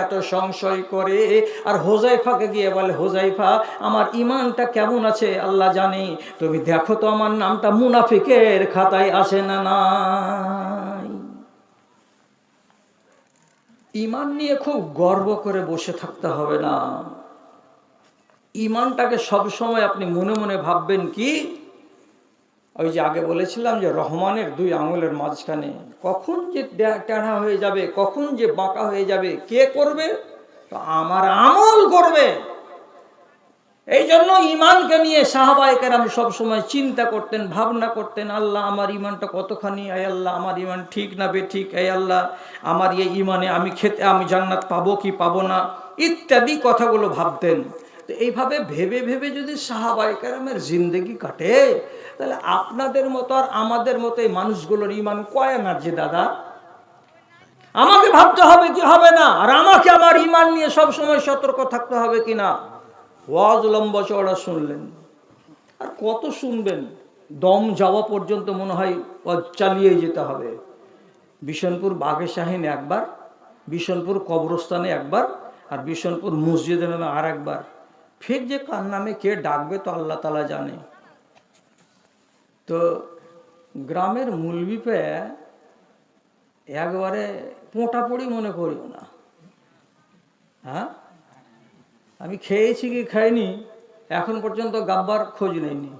এত সংশয় করে? আর হোজাইফাকে গিয়ে বলে, হোজাইফা, আমার ইমানটা কেমন আছে আল্লাহ জানে, তুমি দেখো তো আমার নামটা মুনাফিকের খাতায় আসে না নাই। ইমান নিয়ে খুব গর্ব করে বসে থাকতে হবে না। ইমানটাকে সবসময় আপনি মনে মনে ভাববেন কি, ওই যে আগে বলেছিলাম যে রহমানের দুই আঙুলের মাঝখানে কখন যে টেढ़া হয়ে যাবে, কখন যে বাঁকা হয়ে যাবে, কে করবে? তো আমার আমল করবে। এই জন্য ইমানকে নিয়ে সাহাবায়ে কেরাম সবসময় চিন্তা করতেন, ভাবনা করতেন, আল্লাহ আমার ইমানটা কতখানি, আয় আল্লাহ আমার ইমান ঠিক না বেঠিক, আয় আল্লাহ আমার এই ইমানে আমি জান্নাত পাবো কি পাবো না, ইত্যাদি কথাগুলো ভাবতেন। তো এইভাবে ভেবে ভেবে যদি সাহাবায়ে কেরামের জিন্দেগি কাটে, তাহলে আপনাদের মতো আর আমাদের মতো এই মানুষগুলোর ইমান কয় না যে দাদা? আমাকে ভাবতে হবে কি হবে না, আর আমাকে আমার ইমান নিয়ে সবসময় সতর্ক থাকতে হবে কিনা। ওয়াজ লম্বা চওড়া শুনলেন, আর কত শুনবেন? দম যাওয়া পর্যন্ত মনে হয় চালিয়ে যেতে হবে। বিশনপুর বাগে শাহিনে একবার, বিশনপুর কবরস্থানে একবার, আর বিশনপুর মসজিদে নামে আর একবার। ফের যে কার নামে কে ডাকবে তো আল্লাহ তাআলা জানে। তো গ্রামের মুলবি পে একবারে পোঁটাপড়ি মনে করিও না। হ্যাঁ, আমি খেয়েছি কি খাইনি এখন পর্যন্ত গাব্বার খোঁজ নেইনি।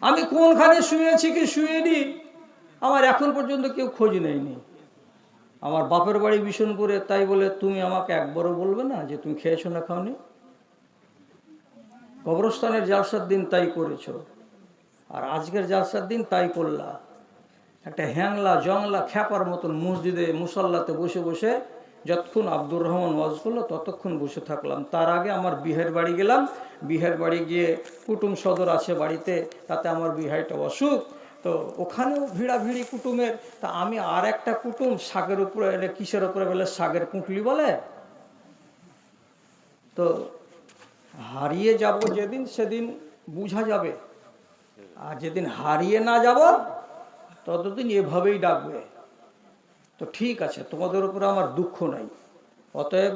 আমি কোনখানে শুয়েছি কি শুয়েনি আমার এখন পর্যন্ত কেউ খোঁজ নেয়নি। আমার বাপের বাড়ি বিশনপুরে, তাই বলে তুমি আমাকে একবারও বলবে না যে তুমি খেয়েছো না খাওনি। কবরস্থানের জালসার দিন তাই করেছো, আর আজকের জালসার দিন তাই করলা। একটা হ্যাংলা জংলা খ্যাপার মতন মসজিদে মুসল্লাতে বসে বসে যতক্ষণ আব্দুর রহমান ওয়াজ করলো ততক্ষণ বসে থাকলাম। তার আগে আমার বিহের বাড়ি গেলাম, বিহের বাড়ি গিয়ে কুটুম সদর আছে বাড়িতে, তাতে আমার বিহাইটা অসুখ, তো ওখানেও ভিড়াভিড়ি কুটুমের। তা আমি আর একটা কুটুম শাকের উপরে, কিসের উপরে বলে, শাকের পুঁটলি বলে, তো হারিয়ে যাব যেদিন সেদিন বুঝা যাবে, আর যেদিন হারিয়ে না যাব ততদিন এভাবেই ডাকবে। তো ঠিক আছে, তোমাদের উপরে আমার দুঃখ নাই। অতএব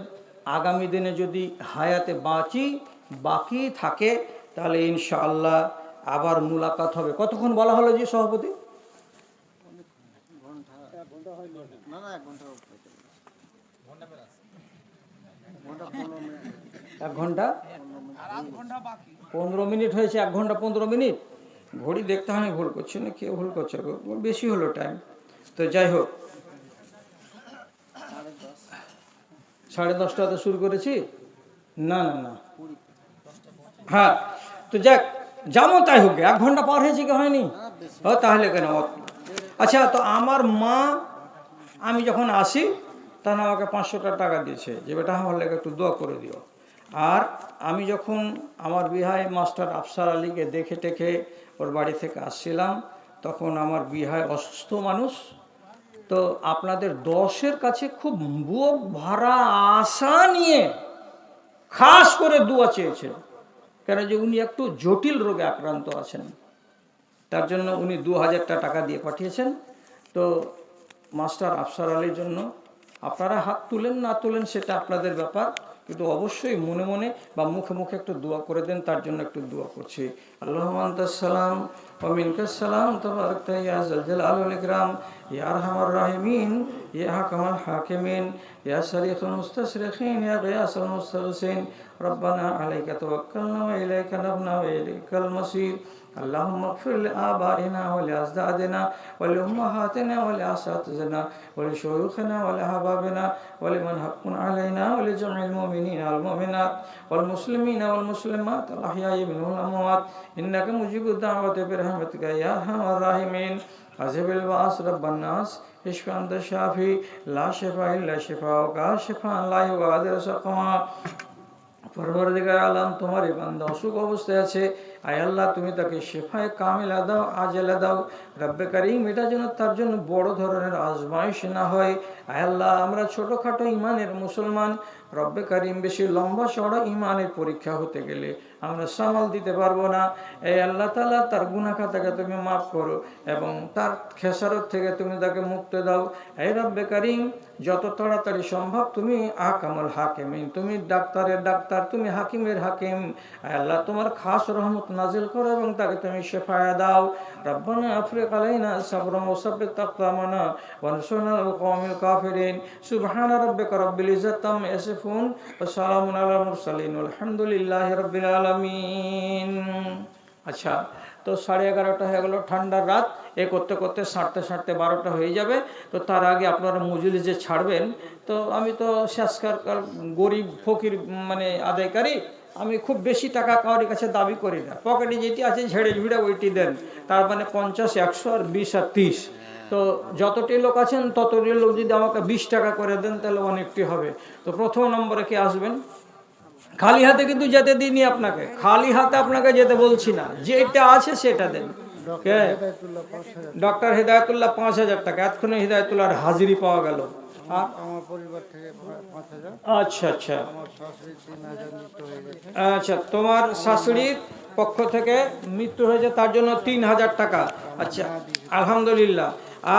আগামী দিনে যদি হায়াতে বাকি থাকে তাহলে ইনশাআল্লাহ আবার মুলাকাত হবে। কতক্ষণ বলা হলো জি সভাপতি? এক ঘন্টা 15 মিনিট হয়েছে। 1 ঘন্টা 15 মিনিট। ঘড়ি দেখতে হয়, ভুল করছি না, কে ভুল করছে, বেশি হলো টাইম। তো যাই হোক, 10:30 শুরু করেছি না, হ্যাঁ, তো যাক, যেমন তাই হোক। 1 ঘন্টা পার হয়েছে কি হয়নি? তাহলে কেন? আচ্ছা, তো আমার মা আমি যখন আসি তখন আমাকে 500 টাকা দিয়েছে যে বেটা আমার লেগে একটু দোয়া করে দিও। আর আমি যখন আমার বিহাই মাস্টার আফসার আলীকে দেখে টেখে ওর বাড়ি থেকে আসছিলাম, তখন আমার বিহাই অসুস্থ মানুষ। তো আপনাদের 10-এর কাছে খুব বুক ভরা আশা নিয়ে খাস করে দোয়া চেয়েছে, কেন যে উনি একটু জটিল রোগে আক্রান্ত আছেন। তার জন্য উনি 2000 টাকা দিয়ে পাঠিয়েছেন। তো মাস্টার আফসার আলীর জন্য আপনারা হাত তুলেন না তুলেন সেটা আপনাদের ব্যাপার, কিন্তু অবশ্যই মনে মনে বা মুখে মুখে একটু দোয়া করে দেন, তার জন্য একটু দোয়া করছি। আল্লাহুম্মা আনতাস সালাম ওয়া মিনকাস সালাম তাবারাকতা ইয়া যাল জালালি ওয়াল ইকরাম ইয়া আরহামার রাহিমিন ইয়া হাকামাল হাকিমিন ইয়া সারিফুল মুস্তাশরিকিন ইয়া গিয়াসুল মুস্তাগিসিন রব্বানা আলাইকা তাওয়াক্কালনা ওয়া ইলাইকা নাবনা ওয়া ইলাইকাল মাসির। اللهم اغفر لآبائنا ولأجدادنا ولأمهاتنا ولأساتذتنا ولشيوخنا ولأحبابنا ولمن حق علينا ولجميع المؤمنين والمؤمنات والمسلمين والمسلمات الأحياء منهم والأموات إنك مجيب الدعوة برحمتك يا أرحم الراحمين. أذهب البأس رب الناس اشف أنت الشافي لا شفاء إلا شفاءك شفاء لا يغادر سقما। পরবর্তীকার আলম তোমার এই বান্দা অসুখ অবস্থায় আছে, আয় আল্লাহ তুমি তাকে শেফায়ে কামিলা দাও, আজেলা দাও। রব্বে কারীম এটা যেন তার জন্য বড় ধরনের আজমাইশ না হয়। আয় আল্লাহ আমরা ছোটখাটো ইমানের মুসলমান, রব্বে কারীম বেশি লম্বা চড়া ইমানের পরীক্ষা হতে গেলে আমরা সামাল দিতে পারবো না। এই আল্লাহ তাআলা তার গুনাহ খাতাকে তুমি মাফ করো এবং তার খেসারত থেকে তুমি তাকে মুক্তি দাও। এই রব্বে কারীম যত তাড়াতাড়ি সম্ভব তুমি আহকামুল হাকিমিন, তুমি ডাক্তারের ডাক্তার, তুমি হাকিমের হাকিম। আল্লাহ তোমার খাস রহমত নাজিল করো এবং তাকে তুমি শেফায়া দাও। রব্বানা আফরিক আলাইনা সাবরান ওয়া সাব্বিত আকদামানা ওয়ানসুরনা আলাল কওমিল কাফিরিন। সুবহানা রাব্বিকা রাব্বিল ইজ্জাতি আম্মা ইয়াসিফুন ওয়া সালামুন আলাল মুরসালিন আলহামদুলিল্লাহি রাব্বিল আলামিন। আচ্ছা, তো 11:30 হয়ে গেল, ঠান্ডার রাত, এ করতে করতে সাঁটতে সাঁটতে 12টা হয়ে যাবে। তো তার আগে আপনারা মজুরি যে ছাড়বেন, তো আমি তো শেষকার গরিব ফকির মানে আদায়কারী, আমি খুব বেশি টাকা কারোর কাছে দাবি করি না। পকেটে যেটি আছে ঝেড়ে ঝুড়ে ওইটি দেন, তার মানে 50, 100 আর 20 আর 30। তো যতটি লোক আছেন ততটি লোক যদি আমাকে 20 টাকা করে দেন তাহলে অনেকটি হবে। তো প্রথম নম্বরে কে আসবেন? খালি হাতে কিন্তু যেতে দিইনি আপনাকে, খালি হাতে আপনাকে যেতে বলছি না, যেটা আছে সেটা দেন। কে? ডক্টর হেদায়েতুল্লাহ 5000 টাকা। এতক্ষণে হেদায়েতুল্লাহর হাজিরি পাওয়া গেল। আচ্ছা আচ্ছা আচ্ছা, তোমার শাশুড়ির পক্ষ থেকে মৃত্যু হয়েছে তার জন্য 3000 টাকা। আচ্ছা আলহামদুলিল্লাহ।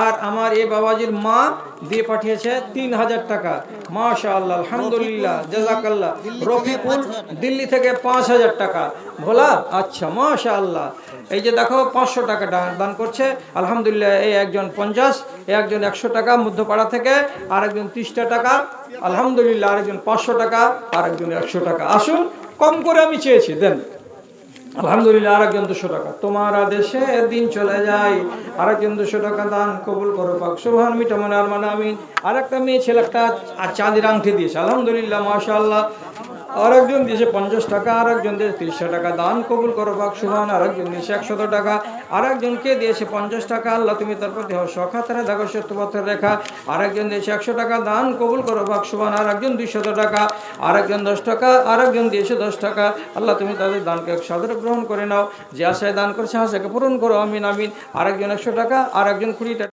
আর আমার এই বাবাজির মা দিয়ে পাঠিয়েছে 3000 টাকা। মাশাআল্লাহ আলহামদুলিল্লাহ জাযাকাল্লাহ। রফিকুল দিল্লি থেকে 5000 টাকা। ভোলা আচ্ছা মাশাআল্লাহ। এই যে দেখো 500 টাকা দান করছে আলহামদুলিল্লাহ। এই একজন 50, এই একজন 100 টাকা মধ্যপাড়া থেকে, আর একজন 30 টাকা আলহামদুলিল্লাহ, আরেকজন 500 টাকা, আর একজন 100 টাকা। আসুন, কম করে আমি চেয়েছি, দেন আলহামদুলিল্লাহ। আরেকজন 200 টাকা। তোমার আদেশে দিন চলে যায়। আরেকজন 200 টাকা দান কবুল করো পাক সুবহান মিটা মনে আর মানে আমিন। আরেকটা মেয়ে ছেলে একটা চাঁদির আংটি দিয়েছে আলহামদুলিল্লাহ মাশাআল্লাহ। আরেকজন দিয়েছে 50 টাকা, আরেকজন দিয়েছে 30 টাকা, দান কবুল করো পাক সুবহান। আরেকজন দিয়েছে 100 টাকা, আরেকজনকে দিয়েছে 50 টাকা, আল্লাহ তুমি তার প্রতি হও সখাতরে দেখো সত্যপথের রেখা। আরেকজন দিয়েছে 100 টাকা, দান কবুল করো পাক সুবহান। আরেকজন 200 টাকা, আরেকজন 10 টাকা, আরেকজন দিয়েছে 10 টাকা, আল্লাহ তুমি তাদের দানকে সাদরে গ্রহণ করে নাও। যে আশায় দান করছে আশাকে পূরণ করো আমিন আমিন। আরেকজন 100 টাকা, আরেকজন 20 টাকা।